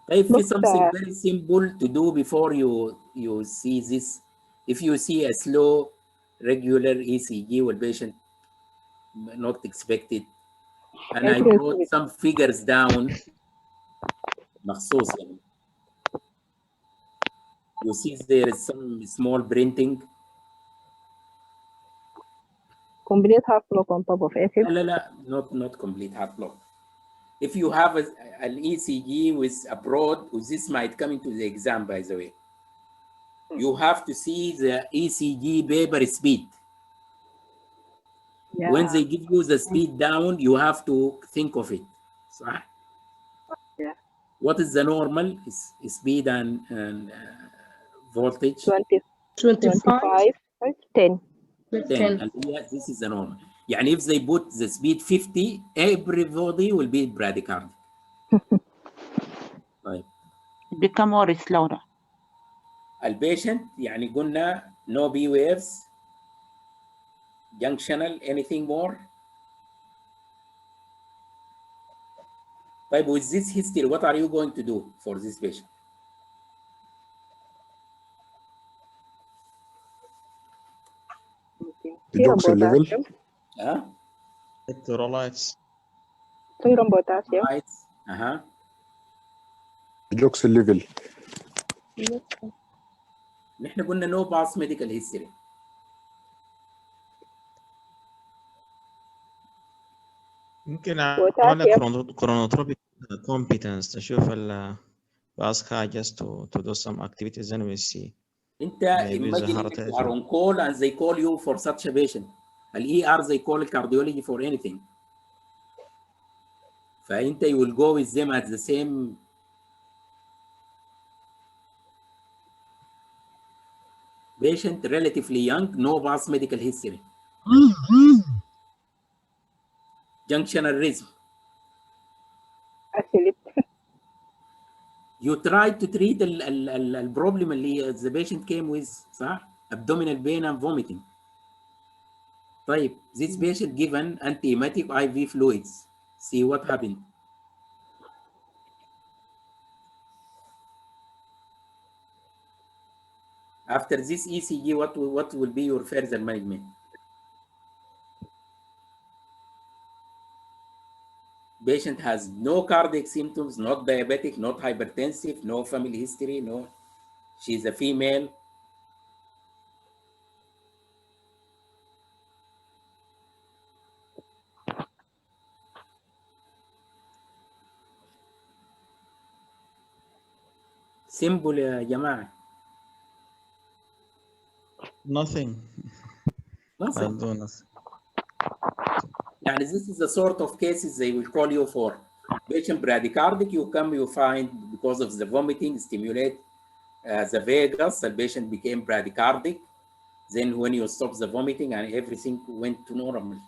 If it's something very simple to do before you see this, if you see a slow, regular ECG with patient not expected, and I brought some figures down, مخصوص يعني. You see there is some small printing. Complete heart block on top of AFib? Not complete heart block. If you have an ECG with a broad, this might come into the exam, by the way. You have to see the ECG paper speed. Yeah. When they give you the speed down, you have to think of it. So, yeah. What is the normal speed and voltage? 25, 10. 10. And this is the normal. يعني if they put the speed 50, everybody will be bradycardic. طيب. Become more slower. البيشنت يعني قلنا no B waves, junctional, anything more? But with this history, what are you going to do for this patient? serum Deoxy level. potassium, Huh? electrolytes. serum potassium. Right. Deoxy level. نحن قلنا no past medical history. يمكن اعمل potassium. chronotropic competence اشوف ال ask her just to do some activities and we see. انت Maybe the imagine heart if you rate. are on call and they call you for such a patient. ال ER they call cardiology for anything. فانت you will go with them at the same. Patient relatively young, no past medical history. Junctional rhythm. You try to treat the problem اللي the patient came with, صح? Abdominal pain and vomiting. طيب, this patient given antiemetic IV fluids. See what happened. After this ECG, what will be your further management? Patient has no cardiac symptoms, not diabetic, not hypertensive, no family history, no. She's a female. Simple يا جماعة. Nothing. Nothing. I'll do nothing. يعني this is the sort of cases they will call you for. Patient bradycardic, you come, you find because of the vomiting, stimulate the vagus, the patient became bradycardic. Then when you stop the vomiting and everything went to normal.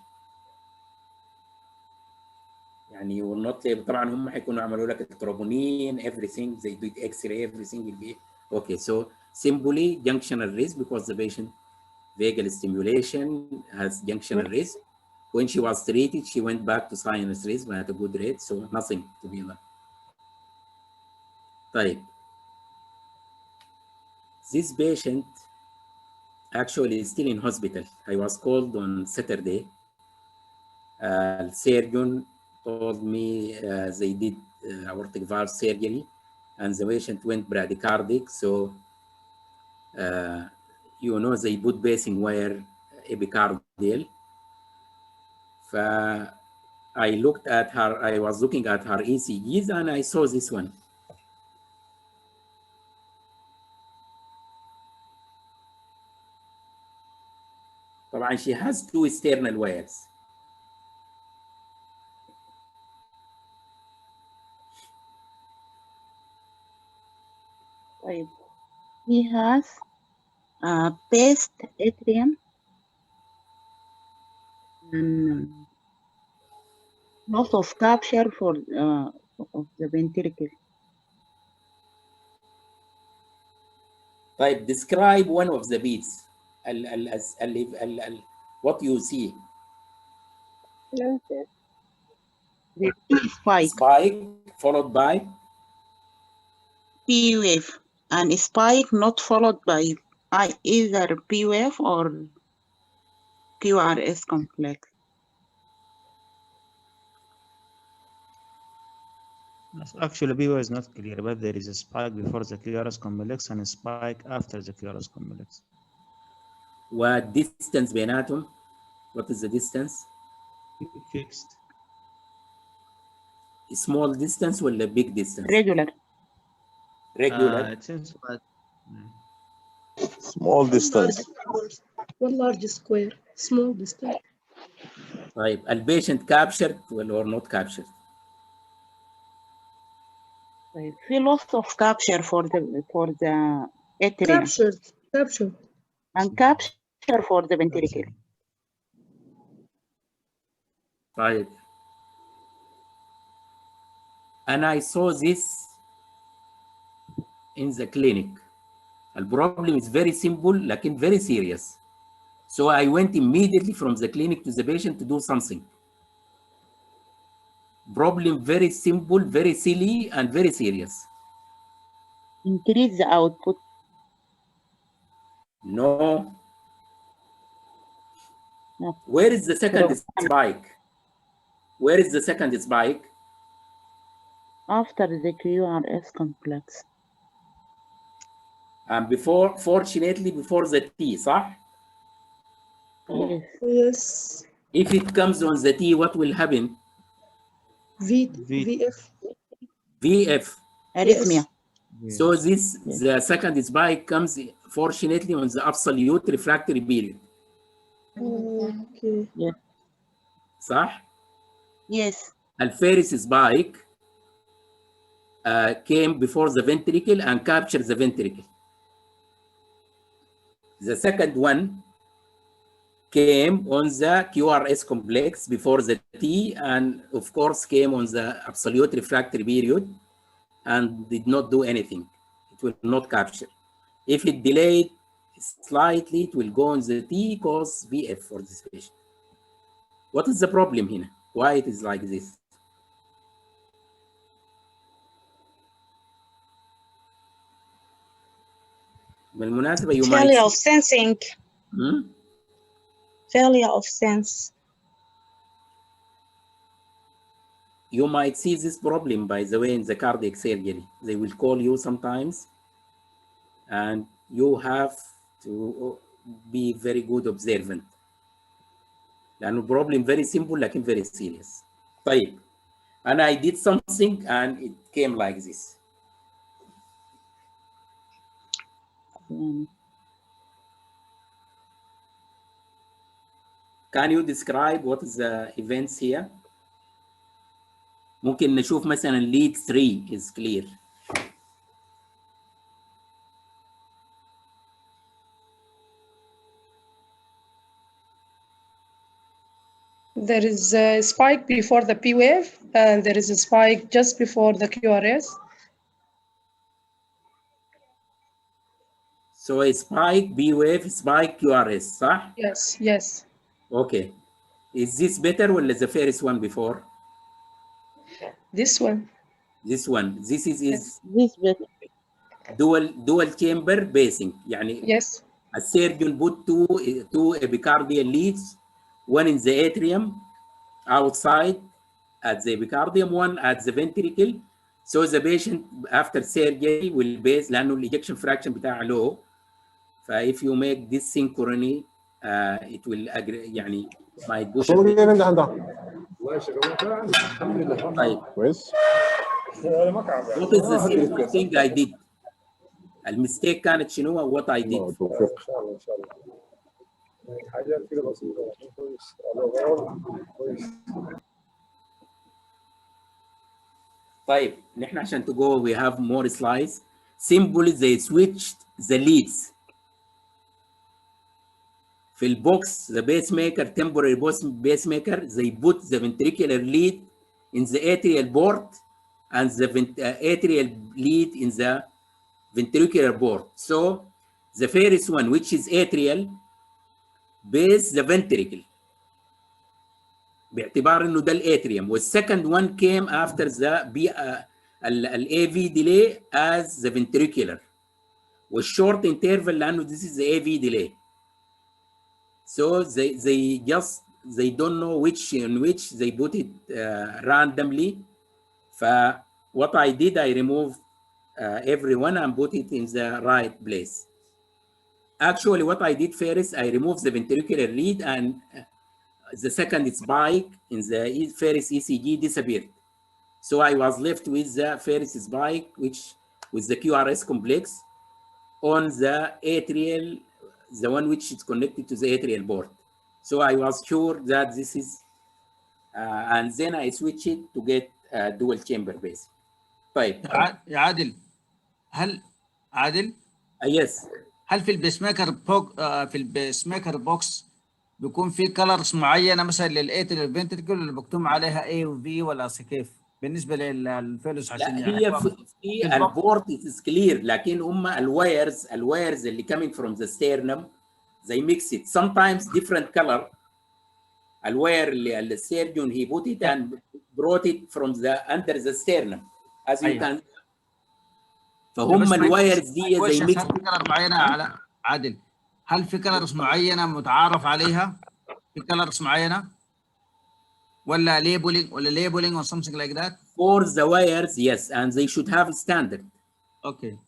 يعني you will not. طبعا هم حيكونوا عملوا لك التروبونين, everything, they did X-ray, everything will be okay. So simply junctional risk because the patient vagal stimulation has junctional risk. When she was treated, she went back to sinus risk at a good rate, so nothing to be done. طيب. This patient actually is still in hospital. I was called on Saturday. Surgeon told me they did aortic valve surgery and the patient went bradycardic. So, you know, they put pacing wire epicardial. I looked at her, I was looking at her ECGs and I saw this one. طبعا she has two external wires. طيب. He has a paced atrium and loss of capture for of the ventricle. طيب, describe one of the beats. What you see. The spike. Spike followed by P wave and spike not followed by either P wave or QRS complex. Actually, BO is not clear, but there is a spike before the QRS complex and a spike after the QRS complex. what distance بيناتهم? What is the distance? Fixed. Small distance or big distance? Regular. Regular. It seems like Small distance. One large square, small distance. طيب, البيشنت captured or not captured? طيب. في loss of capture for the atrium Captured. and capture for the ventricle. طيب. And I saw this in the clinic. The problem is very simple, لكن very serious. So I went immediately from the clinic to the patient to do something. Problem very simple, very silly, and very serious. Increase the output. No. No. Where is the second spike? Where is the second spike? After the QRS complex. And before, fortunately, before the T, صح? Yes. Yes. If it comes on the T, what will happen? VF. VF. Arrhythmia. So this, the second spike comes, fortunately, on the absolute refractory period. Okay. Yes. صح؟ Yes. And first spike came before the ventricle and captured the ventricle. The second one came on the QRS complex before the T, and of course came on the absolute refractory period and did not do anything. It will not capture. If it delayed slightly, it will go on the T, cause VF for this patient. What is the problem here? Why it is like this? بالمناسبة you might Failure of sensing. Hmm? Failure of sense. You might see this problem, by the way, in the cardiac surgery. They will call you sometimes, and you have to be very good observant. لأنه problem very simple لكن very serious. طيب, and I did something and it came like this. Can you describe what is the events here? ممكن نشوف مثلا lead 3 is clear. There is a spike before the P wave, and there is a spike just before the QRS. So a spike, B wave, spike, QRS, صح? Yes, yes. Okay. Is this better or the first one before? This one. This one. This is This better. dual chamber basing. يعني Yes. a surgeon put two epicardial leads, one in the atrium outside at the epicardium, one at the ventricle. So the patient after surgery will base لأنه الإجكشن fraction بتاعه low. If you make this synchrony, it will يعني might push. طيب. What is the simple thing I did? المستيك كانت شنو? What I did. طيب نحن عشان to go we have more slides. Simply they switched the leads. في البوكس the pacemaker, temporary pacemaker, they put the ventricular lead in the atrial port and the atrial lead in the ventricular port. So the first one, which is atrial, base the ventricle باعتبار انه ده الاتريوم, والsecond one came after the AV delay as the ventricular, والshort interval لانه this is the AV delay. So they don't know which in which they put it randomly. What I did, I removed everyone and put it in the right place. Actually, what I did first, I removed the ventricular lead, and the second spike in the first ECG disappeared. So I was left with the first spike, which with the QRS complex on the atrial, the one which is connected to the atrial port. So I was sure that this is, and then I switched it to get dual chamber base. طيب. يا عادل هل عادل؟ Yes. هل في البيس ميكر بوكس بيكون في كلرز معينه مثلا للاتريال فنتريكل اللي مكتوب عليها A و V ولا كيف؟ بالنسبه للفيلوس عشان لا هي في البورت is clear, لكن هم الوايرز اللي coming from the sternum they mix it sometimes different color الواير اللي السيرجون he put it and brought it from the under the sternum as you can. فهم الوايرز دي زي ميكس. هل في كلر معينه على عادل؟ هل في كلرز معينه متعارف عليها؟ في كلرز معينه؟ ولا labeling or something like that? For the wires, yes, and they should have standard. Okay.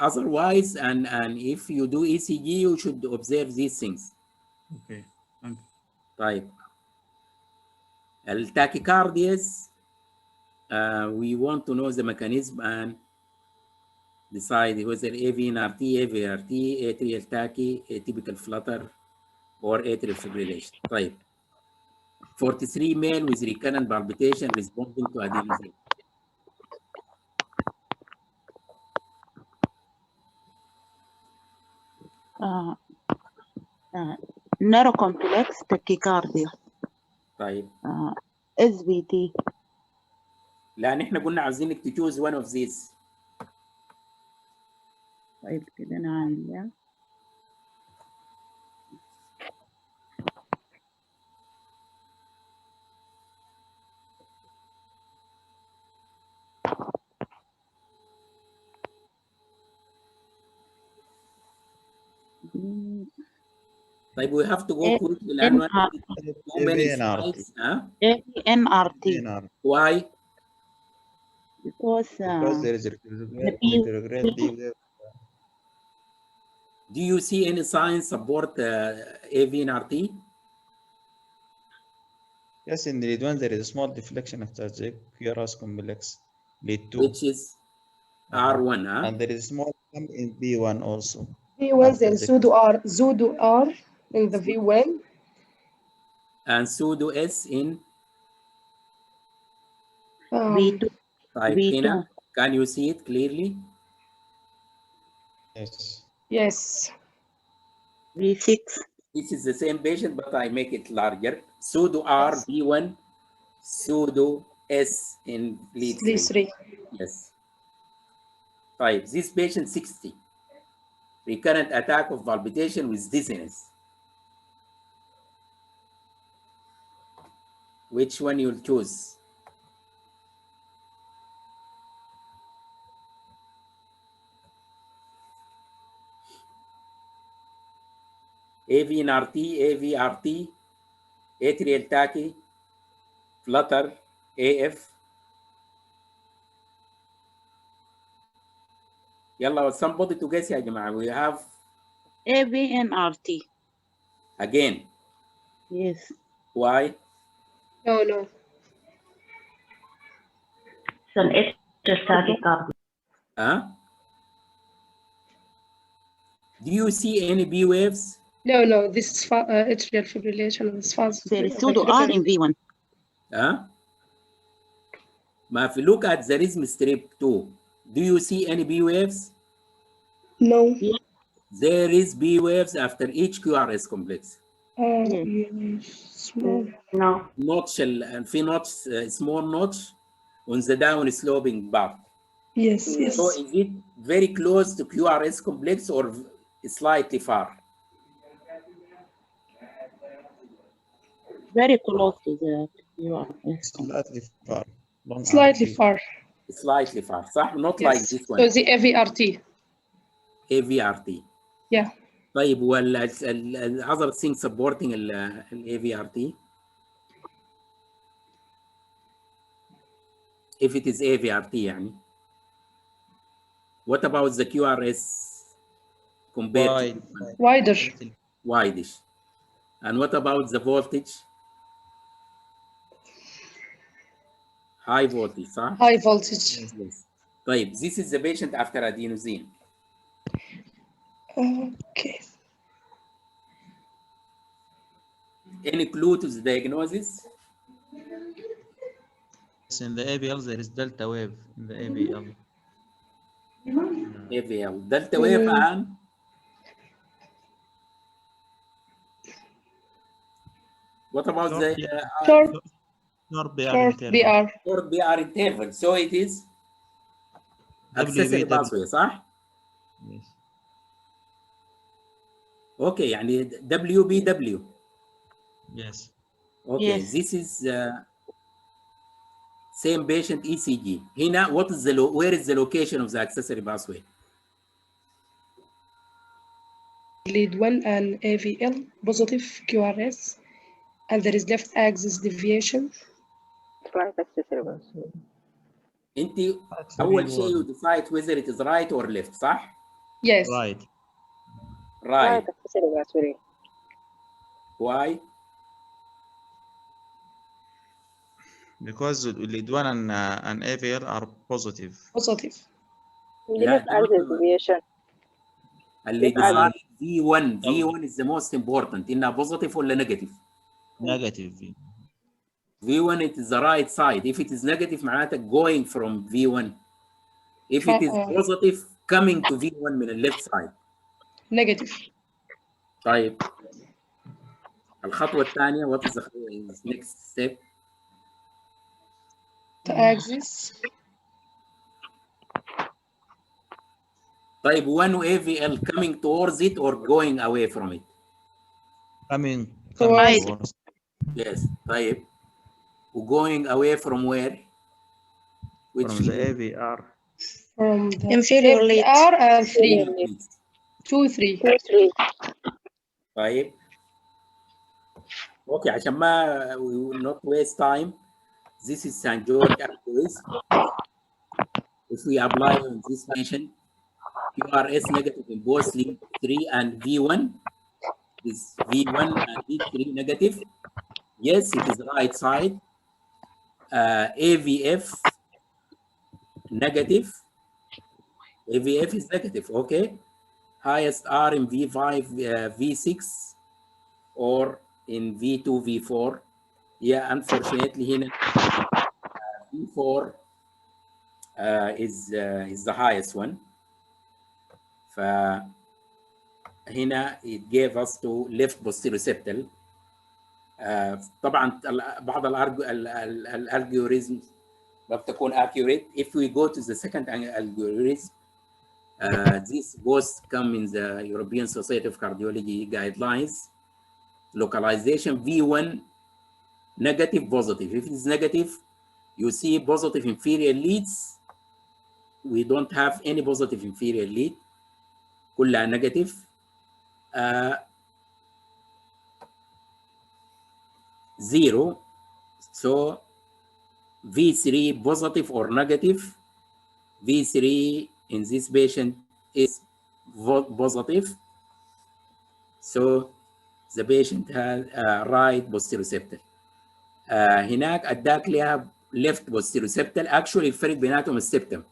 Otherwise, and if you do ECG, you should observe these things. Okay. Thank you. طيب. التاكيكاردياس, we want to know the mechanism and decide whether AVNRT, AVRT, atrial tachy, atypical flutter, or atrial fibrillation. طيب. 43 male with recurrent palpitation responding to Adil Osman. Neurocomplex tachycardia. طيب. SVT. لا نحن قلنا عاوزينك تشوز one of these. طيب كده انا عندي طيب we have to go quickly لأنه too many slides. AVNRT. Why? Because there is a retrograde D wave. Do you see any signs support AVNRT? Yes, in the lead one there is a small deflection after the QRS complex lead 2. Which is R1, huh? And there is a small bump in B1 also. V1 there is pseudo R in the V1. And pseudo S in V2. Type V2. Can you see it clearly? Yes. Yes. V6. This is the same patient, but I make it larger. Pseudo R, V1, pseudo S in lead 3. Yes. 5. This patient 60. Recurrent attack of palpitation with dizziness. Which one you'll choose? AVNRT, AVRT, atrial tachy, flutter, AF. يلا somebody to guess يا جماعة. We have AVNRT. Again. Yes. Why? No. It's an atrial tachycardia. Huh? Do you see any B waves? No. This is atrial fibrillation. This fast. There is pseudo R in V1. Huh? If you look at the rhythm strip 2, do you see any B waves? No. There is B waves after each QRS complex. No. Notch, في notch, small notch on the down sloping part. Yes. So is it very close to QRS complex or slightly far? Very close to the QRS. Slightly far. Slightly far. صح? Not yes. like this one. So the AVRT. AVRT. Yeah. طيب other thing supporting AVRT? If it is AVRT يعني. What about the QRS compared to wideish? And what about the voltage? High voltage, huh? High voltage. Yes. طيب, this is the patient after adenosine. Okay. Any clue to the diagnosis? In the AVL, there is delta wave in the AVL. AVL. Delta wave and? What about the short BR? Short BR interval. So it is accessory pathway, صح? Yes. Okay, يعني WBW. Yes. Okay, Yes. this is same patient ECG. هنا what is the where is the location of the accessory pathway? Lead 1 and AVL positive QRS, and there is left axis deviation. Right accessory pathway. انت اول شيء you decide whether it is right or left, صح؟ Yes. Right. Right. Right accessory pathway. Why? Because lead 1 and AVL are positive. Positive. The left axis deviation. اللي decide V1 is the most important. إنها positive ولا negative? Negative. V1 it is the right side. If it is negative معناتها going from V1. If it is positive coming to V1 من ال left side. Negative. طيب الخطوة الثانية what is the next step? The axis. طيب 1 AVL coming towards it or going away from it? Coming towards. Yes. طيب going away from where? Which from the AVR. From the inferior lead. AVR and 3. 2 3. طيب اوكي عشان ما we will not waste time. This is St. George Activities. If we apply on this patient, QRS negative in both lead 3 and V1 is V1 and V3 negative. Yes, it is right side. AVF negative. AVF is negative, okay. Highest R in V5, V6, or in V2, V4. Yeah, unfortunately, here V4 is the highest one. فهنا it gave us to left posterior طبعا بعض الالجوريزم ما بتكون accurate. If we go to the second algorithm, this both come in the European Society of Cardiology guidelines. Localization V1 negative, positive. If it is negative, you see positive inferior leads. We don't have any positive inferior lead. كلها negative. Zero. So V3 positive or negative. V3 in this patient is positive. So the patient has right posterior septal. هناك اداك لها left posterior septal. Actually الفرق بيناتهم السبتم.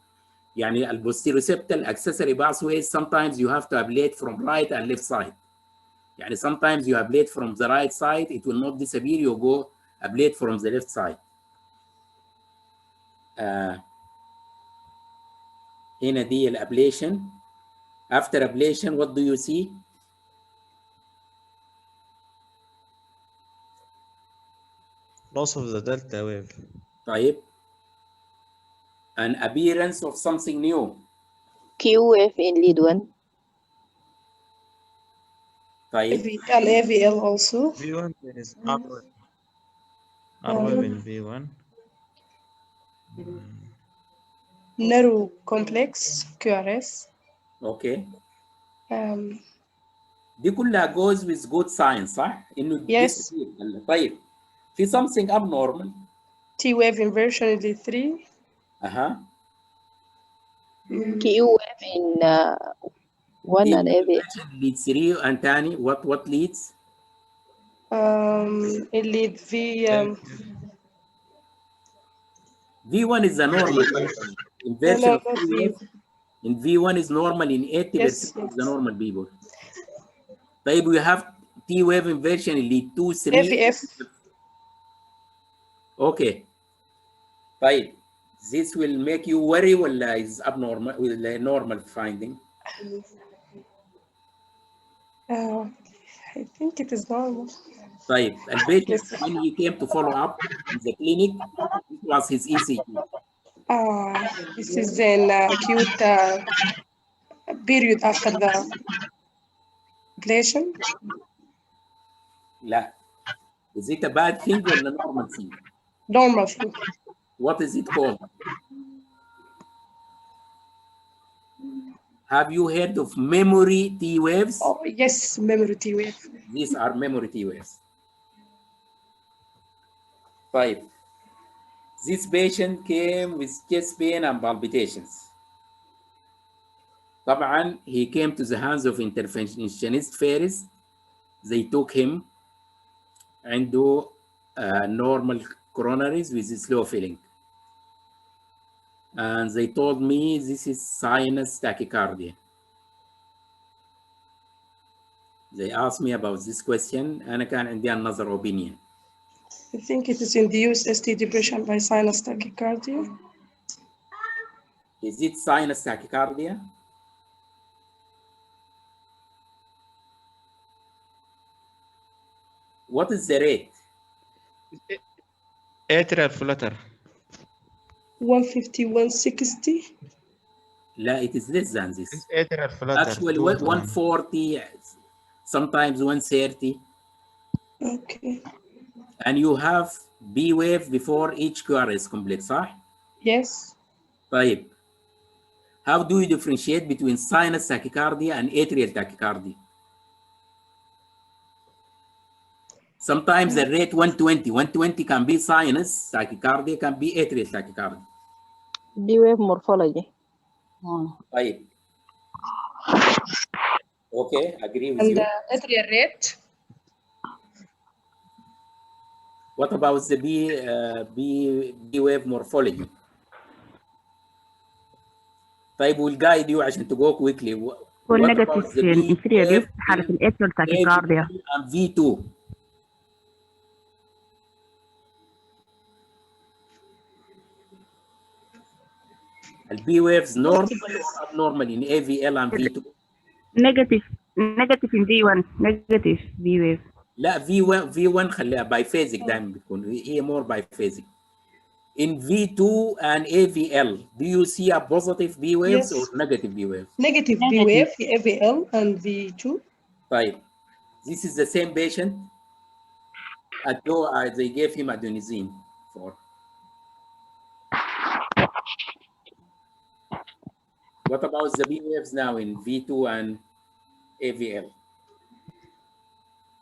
يعني البوستيريو septal accessory pathways sometimes you have to ablate from right and left side. يعني sometimes you ablate from the right side, it will not disappear, you go ablate from the left side. هنا دي الابليشن. After ablation what do you see? Loss of the delta wave. طيب. An appearance of something new. Q wave in lead 1. طيب. And AVL also. V1 there is R wave in V1. Narrow complex QRS. Okay. دي كلها goes with good signs صح؟ إنه yes. طيب. في something abnormal. T wave inversion in lead 3. Q wave in 1 and AVL. Lead 3 and تاني what leads? In lead V. V1 is the normal inversion of T wave. In V1 is normal in 80% of the normal people. طيب we have T wave inversion in lead 2, 3. AVF. Okay. طيب this will make you worry ولا is abnormal ولا normal finding? I think it is normal. طيب البيشنت when he came to follow up in the clinic, it was his ECG. This is an acute period after the ablation. لا. Is it a bad thing or a normal thing? Normal thing. What is it called? Have you heard of memory T waves? Oh, yes, memory T wave. These are memory T waves. 5. This patient came with chest pain and palpitations. طبعا he came to the hands of interventionist first. They took him عنده normal coronaries with slow filling. And they told me this is sinus tachycardia. They asked me about this question. أنا كان عندي another opinion. I think it is induced ST depression by sinus tachycardia. Is it sinus tachycardia? What is the rate? Atrial flutter. 150, 160. لا, it is less than this. Atrial flutter. Actually, 140, sometimes 130. Okay. And you have B wave before each QRS complete, صح? Yes. طيب. How do you differentiate between sinus tachycardia and atrial tachycardia? Sometimes the rate 120. 120 can be sinus tachycardia, can be atrial tachycardia. B wave morphology. طيب. Okay, agree with And you. the atrial rate? What about the B wave morphology? طيب, we'll guide you عشان to go quickly. هو النيجاتيف inferior risk حالة الاتريال tachycardia. And V2. البي ويفز normal or abnormal in AVL and V2? Negative in V1, negative V wave. لا, V1 خليها biphasic دائما بتكون, هي more biphasic. In V2 and AVL, do you see a positive B waves Yes. or negative B waves? Negative B wave, AVL and V2. طيب. This is the same patient. They gave him adenosine for. What about the B waves now in V2 and AVL?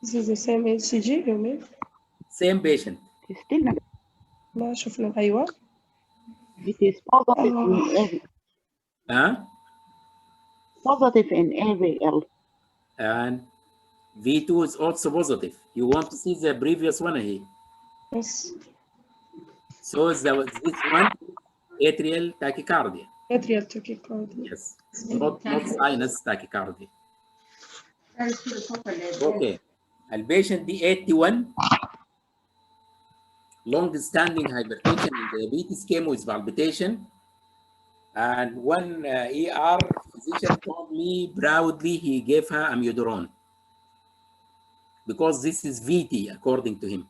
This is the same Ecg, you mean? Same patient. Still ما شفنا أيوة. it is positive in AV. Huh? Positive in AVL. And V2 is also positive. You want to see the previous one here? Yes. So this one, atrial tachycardia. Atrial tachycardia. Yes, not sinus tachycardia. Okay. البيشنت دي 81, long standing hypertension and diabetes, came with palpitation, and one ER physician told me proudly he gave her amiodarone because this is VT according to him.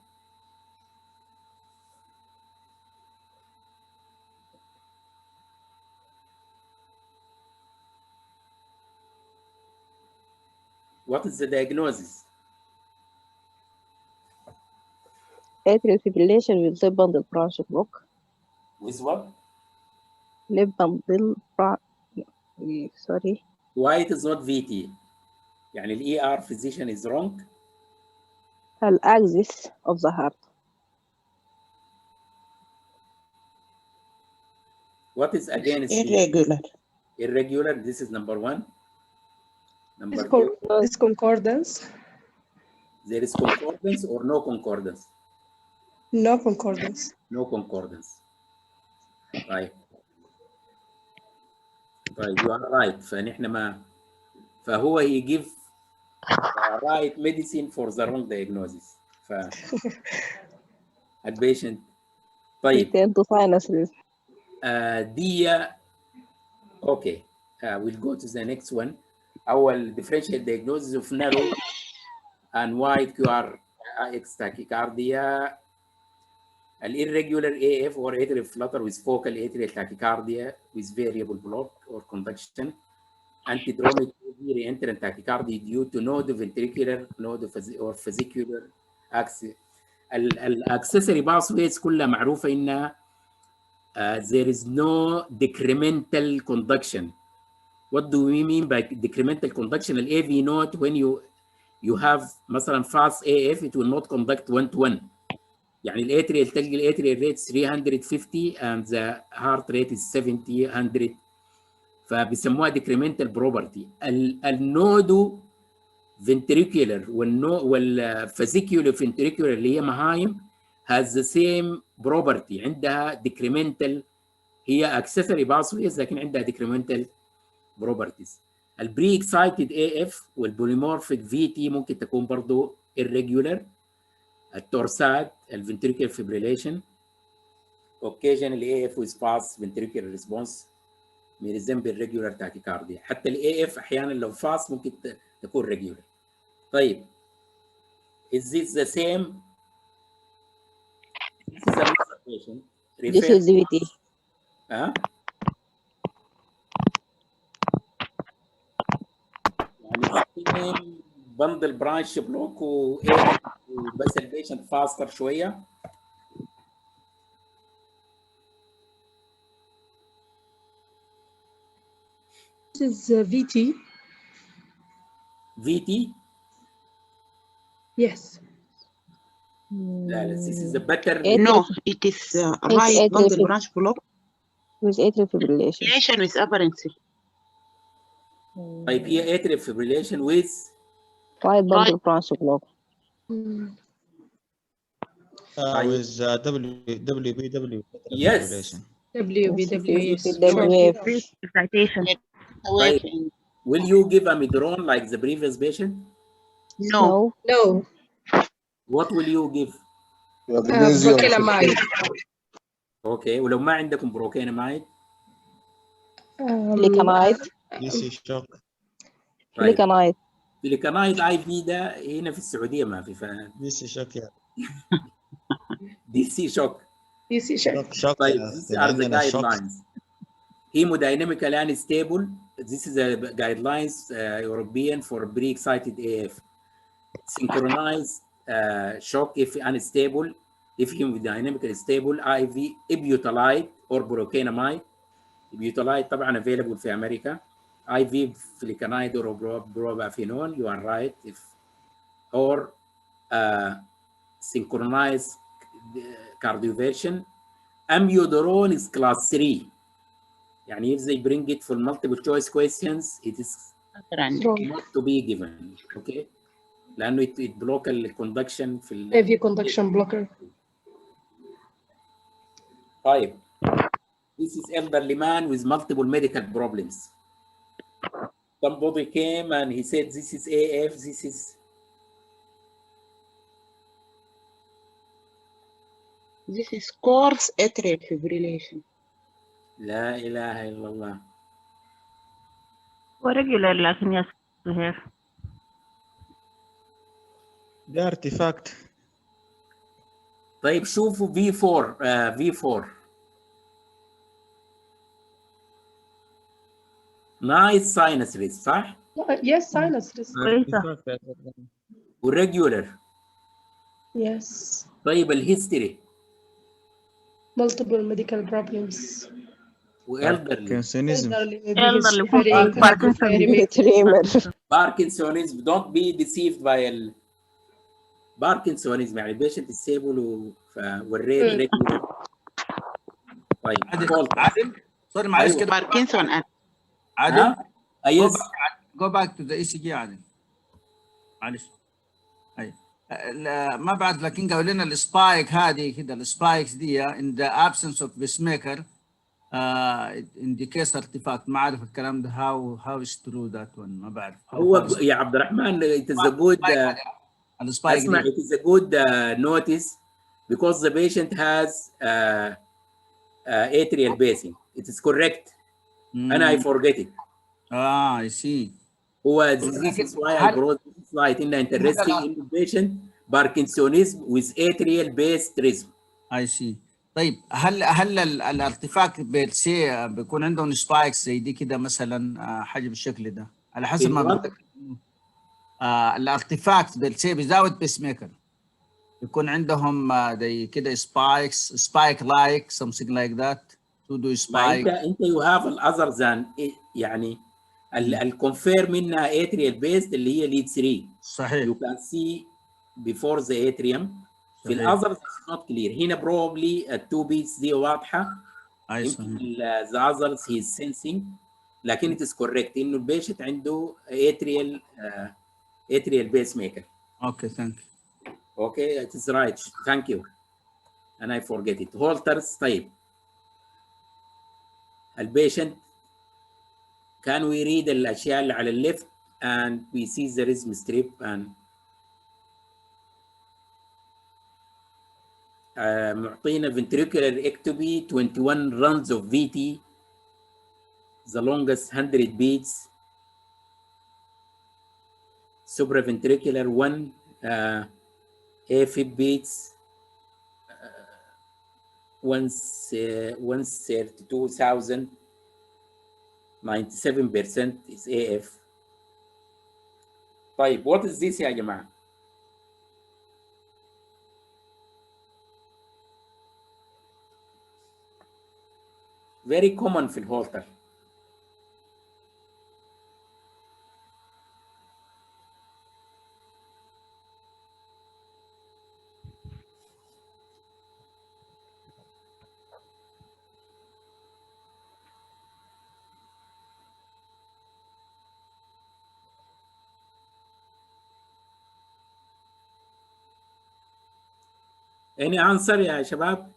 What is the diagnosis? Atrial fibrillation with left bundle branch block. With what? Left bundle sorry. Why it is not VT? يعني ال ER physician is wrong? Axis of the heart. What is against Irregular. Irregular, this is number one. Number two, Disconcordance. there is concordance or no concordance? No concordance. No concordance. Right. طيب, you are right. فنحن ما فهو he give the right medicine for the wrong diagnosis. ف البيشنت. طيب. into sinuses. دي okay. We'll go to the next one. Our differential diagnosis of narrow and wide QRS tachycardia. An irregular AF or atrial flutter with focal atrial tachycardia with variable block or conduction. Antidromic reentrant tachycardia due to node ventricular node or vesicular axis. الاكسسوري باثويز كلها معروفه انها there is no decremental conduction. What do we mean by decremental conduction? ال AV node when you have مثلا fast AF it will not conduct 1 to 1. يعني الاتريال تلقي الاتريال ريت 350 and the heart rate is 70 100 فبيسموها decremental property. النودو ventricular والفاسيكيولو ventricular اللي هي مهايم has the same property. عندها decremental هي accessory pathways لكن عندها decremental properties. البري اكسايتد AF والبوليمورفيك VT ممكن تكون برضه irregular. التورسات الفنتريكولار فيبريليشن occasionally AF with fast ventricular response may resemble regular tachycardia. حتى ال AF احيانا لو fast ممكن تكون regular. طيب is this the same? This is another patient. This is VT. ها؟ يعني بندل برانش بلوك وبس البيشنت فاستر شويه. This is VT. VT? Yes. لا لا this is a better. No, it is right bundle branch block with atrial fibrillation. with aberrancy. طيب هي atrial fibrillation with right bundle branch block. with WBW. Yes. WBW, yes. Excitation. طيب will you give a midron like the previous patient? No. No. What will you give? Brokelamide. Okay. ولو ما عندكم بروكينامايد؟ فليكامايد. DC shock. فليكامايد. فليكامايد IV ده هنا في السعودية ما في فاهم. DC shock يعني. DC shock. DC shock. طيب these are the guidelines. Hemodynamically unstable. This is a guidelines European for pre-excited AF. Synchronized shock if unstable. If hemodynamically stable IV ibutylite or brocanamide. Ibutylite طبعا available في أمريكا. IV flecainide or bromophenol. You are right. If or synchronized cardioversion. Amiodarone is class 3. يعني if they bring it for multiple choice questions it is not to be given. Okay. لأنه it block الconduction في AV conduction blocker. طيب this is elderly man with multiple medical problems. Somebody came and he said this is AF, this is coarse atrial fibrillation. لا إله إلا الله. Regular لكن يصير. ده ارتفاكت. طيب شوفوا V4 V4 نايس ساينس ريس صح؟ Yes, sinus risk. وريجولر. Yes. طيب الهيستوري Multiple medical problems. والدرلي. باركنسونيزم. Don't be deceived by باركنسونيزم يعني البيشنت ستيبل والريت ريجولر. طيب عادل سوري معلش كده باركنسون عادل يس go back to the ECG عادل معلش. اي ما بعد لكن قالوا لنا السبايك هذه كده السبايكس دي in the absence of pacemaker indicates ارتفاع. ما اعرف الكلام ده how is true that one. ما بعرف هو يا عبد الرحمن it is a good اسمع it is a good notice because the patient has atrial pacing. It is correct and I forget it. I see. هو this is why I brought this slide in interesting in the patient Parkinsonism with atrial based rhythm. I see. طيب هل الارتفاع بالسي بيكون عندهم سبايكس زي دي كده مثلا حاجه بالشكل ده على حسب ما الارتفاع بالسي بيزود بيس ميكر. يكون عندهم they كده spike like something like that to do ما spike. انت you have other than يعني الكونفير منها atrial based اللي هي lead 3. صحيح. You can see before the atrium. في صحيح. الاذر not clear. هنا probably التو بيتس دي واضحه. يمكن the others he is sensing لكن it is correct انه البيشنت عنده atrial pacemaker. Okay, thank you. Okay, it is right. Thank you. And I forget it. Holters. طيب. البيشنت can we read الاشياء اللي على الليفت and we see the rhythm strip and معطينا ventricular ectopy 21 runs of VT, the longest 100 beats, supraventricular 1 AFib beats, 132,000, 97% is AF. طيب what is this يا جماعة؟ very common في الهولتر. Any answer يا شباب؟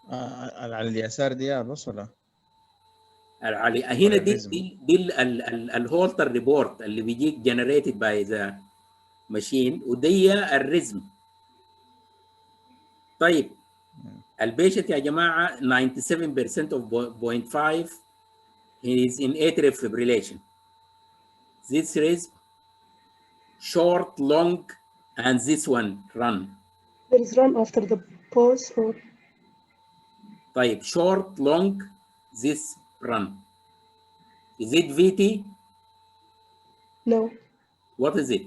على اليسار دي بص ولا؟ على هنا دي الهولتر ريبورت اللي بيجيك generated by the machine ودي الريزم. طيب البيشنت يا جماعه 97% of 0.5 he is in atrial fibrillation. This rhythm short, long, and this one run. There is run after the pause or? طيب short, long, this run. Is it VT? No. What is it?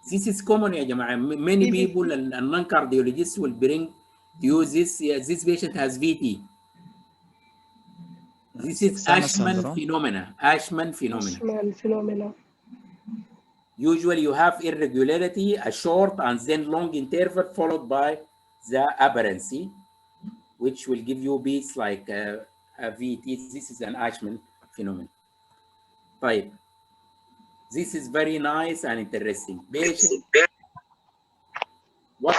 This is common يا جماعة. Many people and non-cardiologists will bring to use this. This patient has VT. This is Ashman phenomena. Ashman phenomena. Ashman phenomena. Usually you have irregularity, a short and then long interval followed by the aberrancy, which will give you beats like a VT. This is an Ashman phenomenon. طيب. This is very nice and interesting. Patient, what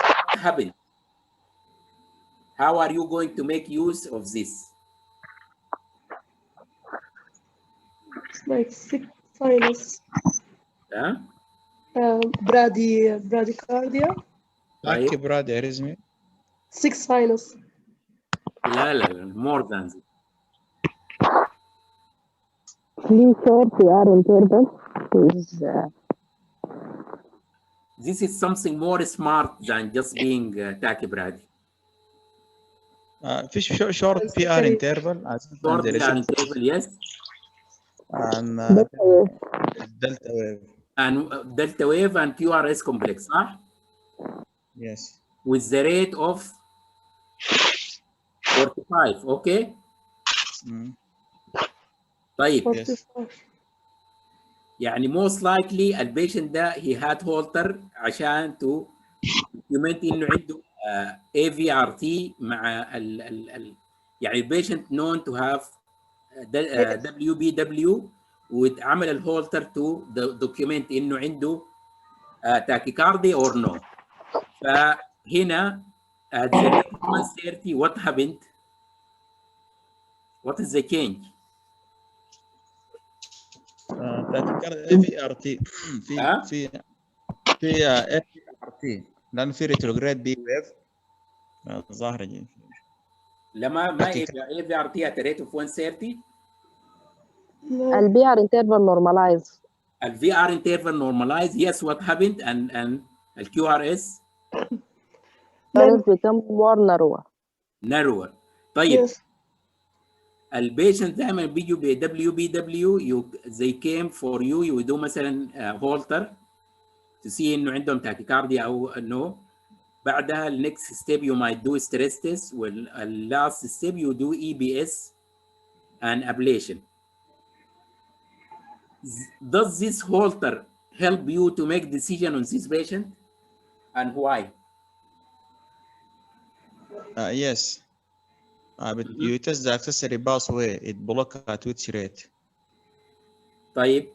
happened? How are you going to make use of this? It's like 6 sinus. Huh? Bradycardia. Tachycardia. 6 sinus. لا more than that. Please short PR interval is this is something more smart than just being tachycardia. Fish short PR interval. Short PR interval, yes. And delta wave. And delta wave and QRS complex, huh? Yes. With the rate of 45, okay? طيب. Yes. يعني most likely البيشنت ده he had holter عشان to document انه عنده AVRT مع يعني البيشنت known to have WBW واتعمل الهولتر to document انه عنده tachycardia or no. فهنا at the rate of 130 what happened? What is the change? AVRT في AVRT لأن في retrograde B wave ظاهرة لما ما AVRT at a rate of 130 البي ار interval normalize. الفي ار interval normalize. Yes, what happened? And the QRS become more narrower. طيب. Yes. البيشنت دائما بيجوا ب WBW they came for you يودوا مثلا هولتر to see انه عندهم tachycardia او no. بعدها النكست ستيب you might do stress test واللاست ستيب you do EBS and ablation. Does this halter help you to make decision on this patient and why? Yes. But you test the accessory pathway, it block at which rate? طيب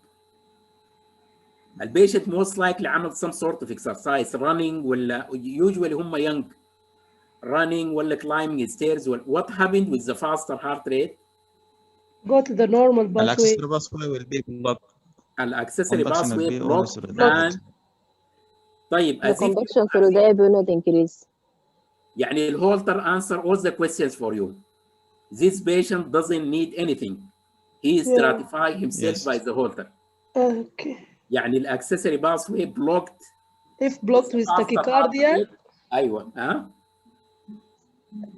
البيشنت most likely عمل some sort of exercise running ولا usually هم young running ولا climbing stairs. What happened with the faster heart rate? Go to the normal pathway. Accessory pathway will be blocked. Accessory Conduction will pathway be blocked blocked. and طيب The as if conduction through there will not increase. يعني الهولتر answer all the questions for you. This patient doesn't need anything. He is stratify himself Yes. by the halter. Okay. يعني الاكسسوري pathway blocked. If blocked with tachycardia, ايوه ها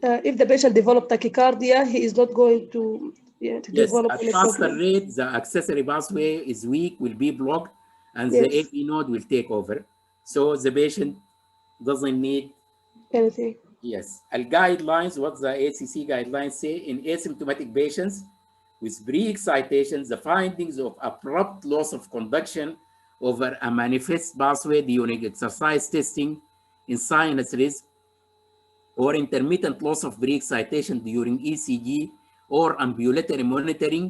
if the patient develop tachycardia, he is not going to develop at any faster problem. rate, the accessory pathway is weak, will be blocked, and the Yes. AV node will take over. So the patient doesn't need Anything. yes. The guidelines, what the ACC guidelines say, in asymptomatic patients with pre-excitation, the findings of abrupt loss of conduction over a manifest pathway during exercise testing in sinus risk or intermittent loss of pre-excitation during ECG or ambulatory monitoring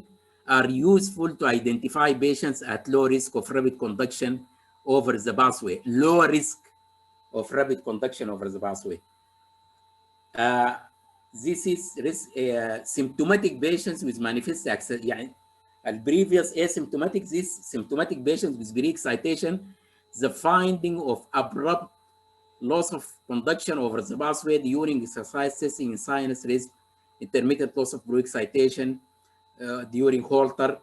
are useful to identify patients at low risk of rapid conduction over the pathway. Low risk of rapid conduction over the pathway. This is risk, symptomatic patients with manifest access. يعني previous asymptomatic, this symptomatic patients with pre-excitation, the finding of abrupt loss of conduction over the pathway during exercise testing in sinus risk, intermittent loss of pre-excitation during halter,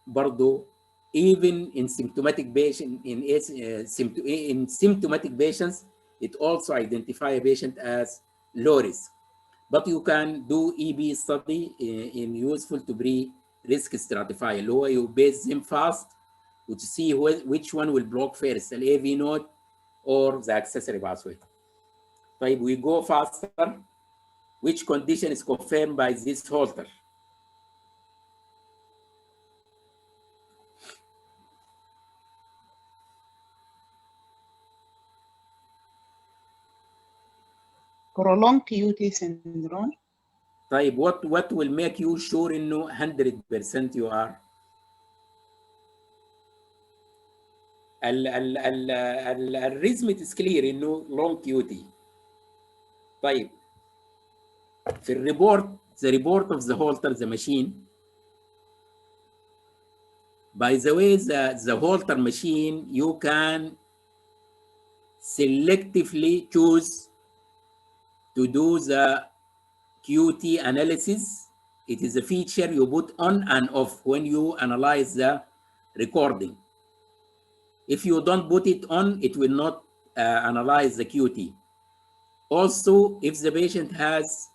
برضو even in symptomatic patient in symptomatic patients, it also identify a patient as low risk. But you can do EB study in useful to risk stratify. اللي هو you base them fast to see which one will block first, the AV node or the accessory pathway. طيب we go faster. Which condition is confirmed by this halter? prolonged QT syndrome. طيب what will make you sure انه 100% you are? الريزم is clear انه long QT. طيب في الريبورت the report of the halter the machine. By the way, the halter machine you can selectively choose to do the QT analysis. It is a feature you put on and off when you analyze the recording. If you don't put it on, it will not analyze the QT. Also, if the patient has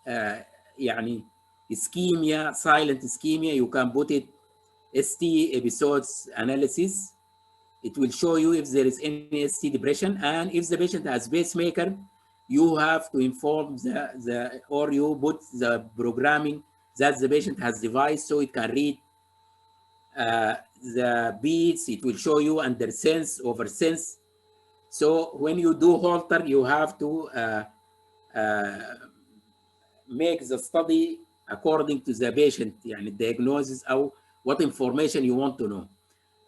يعني ischemia, silent ischemia, you can put it ST episodes analysis. It will show you if there is any ST depression, and if the patient has pacemaker, you have to inform or you put the programming that the patient has device so it can read the beats. It will show you under sense, over sense. So when you do halter, you have to make the study according to the patient, يعني diagnosis أو what information you want to know.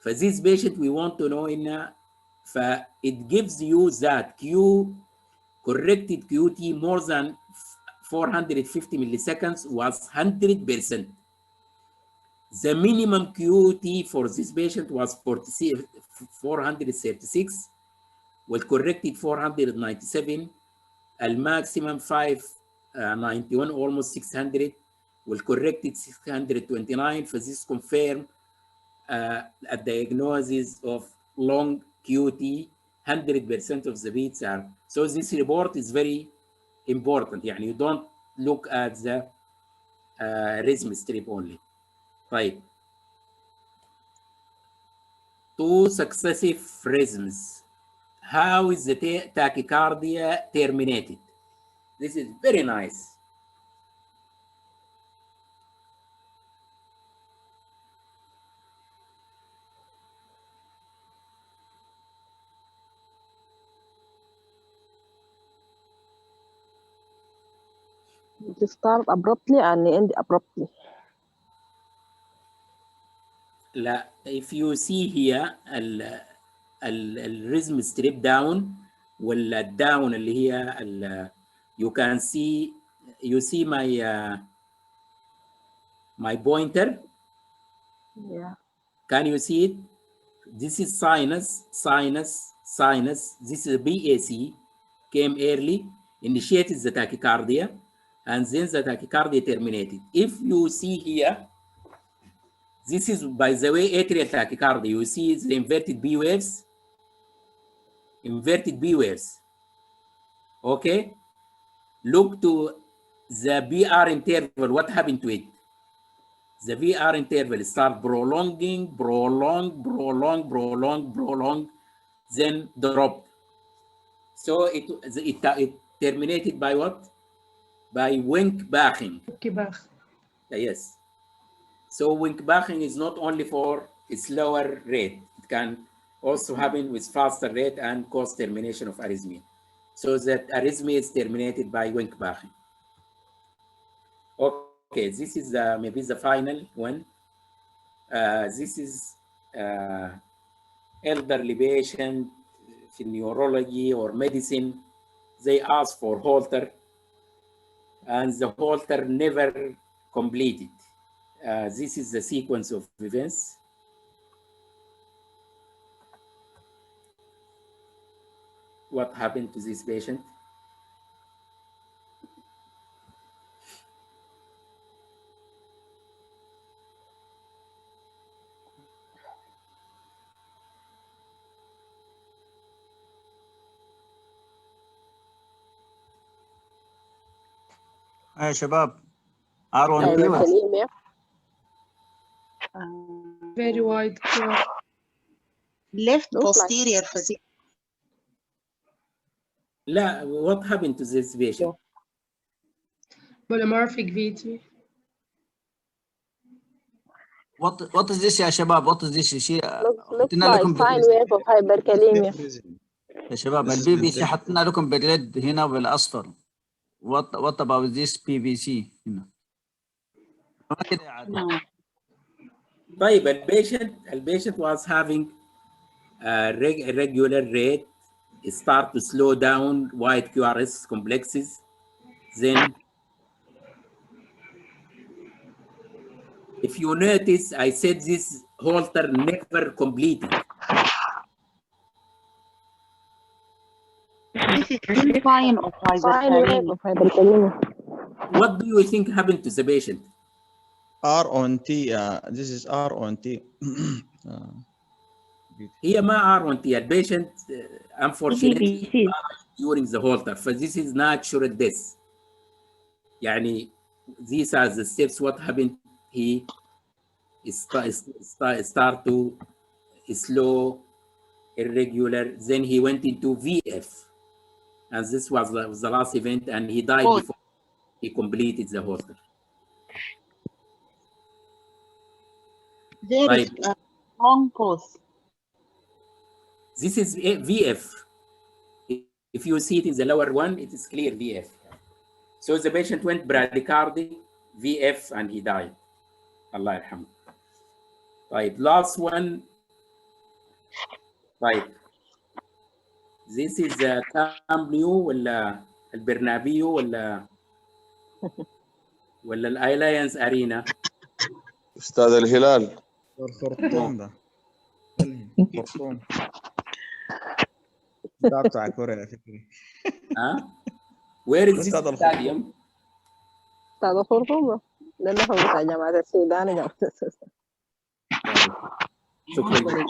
For this patient we want to know إن it gives you that corrected QT more than 450 milliseconds was 100%. The minimum QT for this patient was 436, والcorrected 497, الماximum 591, almost 600, والcorrected 629. For this confirm a diagnosis of long QT, 100% of the beats are. So this report is very important. يعني you don't look at the rhythm strip only. طيب. Two successive rhythms. How is the tachycardia terminated? This is very nice. It start abruptly and end abruptly. لا, if you see here الريزم ستريب داون ولا الداون اللي هي you can see my pointer. Yeah. Can you see it? This is sinus. This is BAC came early, initiated the tachycardia, and then the tachycardia terminated. If you see here, this is, by the way, atrial tachycardia. You see the inverted B waves. Okay. Look to the VR interval. What happened to it? The VR interval start prolonging, then drop. So it terminated by what? By Wink-Baching. Yes. So Wink-Baching is not only for a slower rate. It can also happen with faster rate and cause termination of arrhythmia. So that arrhythmia is terminated by Wink-Baching. Okay, this is maybe the final one. This is elderly patient in neurology or medicine. They ask for Holter, and the Holter never completed. This is the sequence of events. What happened to this patient? يا شباب R1T very wide. Left posterior physique. لا, what happened to this patient? Polymorphic VT. What is this يا شباب? What is this شيء looks like sine wave of hyperkalemia. يا شباب البي بي سي حطينا لكم بالريد هنا وبالاصفر. What about this PVC هنا؟ طيب البيشنت was having a regular rate, start to slow down wide QRS complexes, then if you notice, I said this Holter never completed. This is still sign of hyperkalemia. What do you think happened to the patient? R on T. This is R on T. هي ما R1T. البيشنت unfortunately during the Holter. This is natural death. يعني these are the steps. What happened? He start to slow, irregular. Then he went into VF, and this was the last event, and he died before he completed the Holter. There is a long pause. This is VF. If you see it in the lower one, it is clear VF. So the patient went bradycardia, VF, and he died. Allah yarhamah. Right, last one. Right. This is the Camneu ولا البرنابيو ولا الألاينس أرينا. أستاذ الهلال. الخرطوم ده. الخرطوم. ده بتاع كوريا فكري. Where is this stadium? استاذ الخرطوم ده اللي هو بتاع جامعة السودان. شكرا.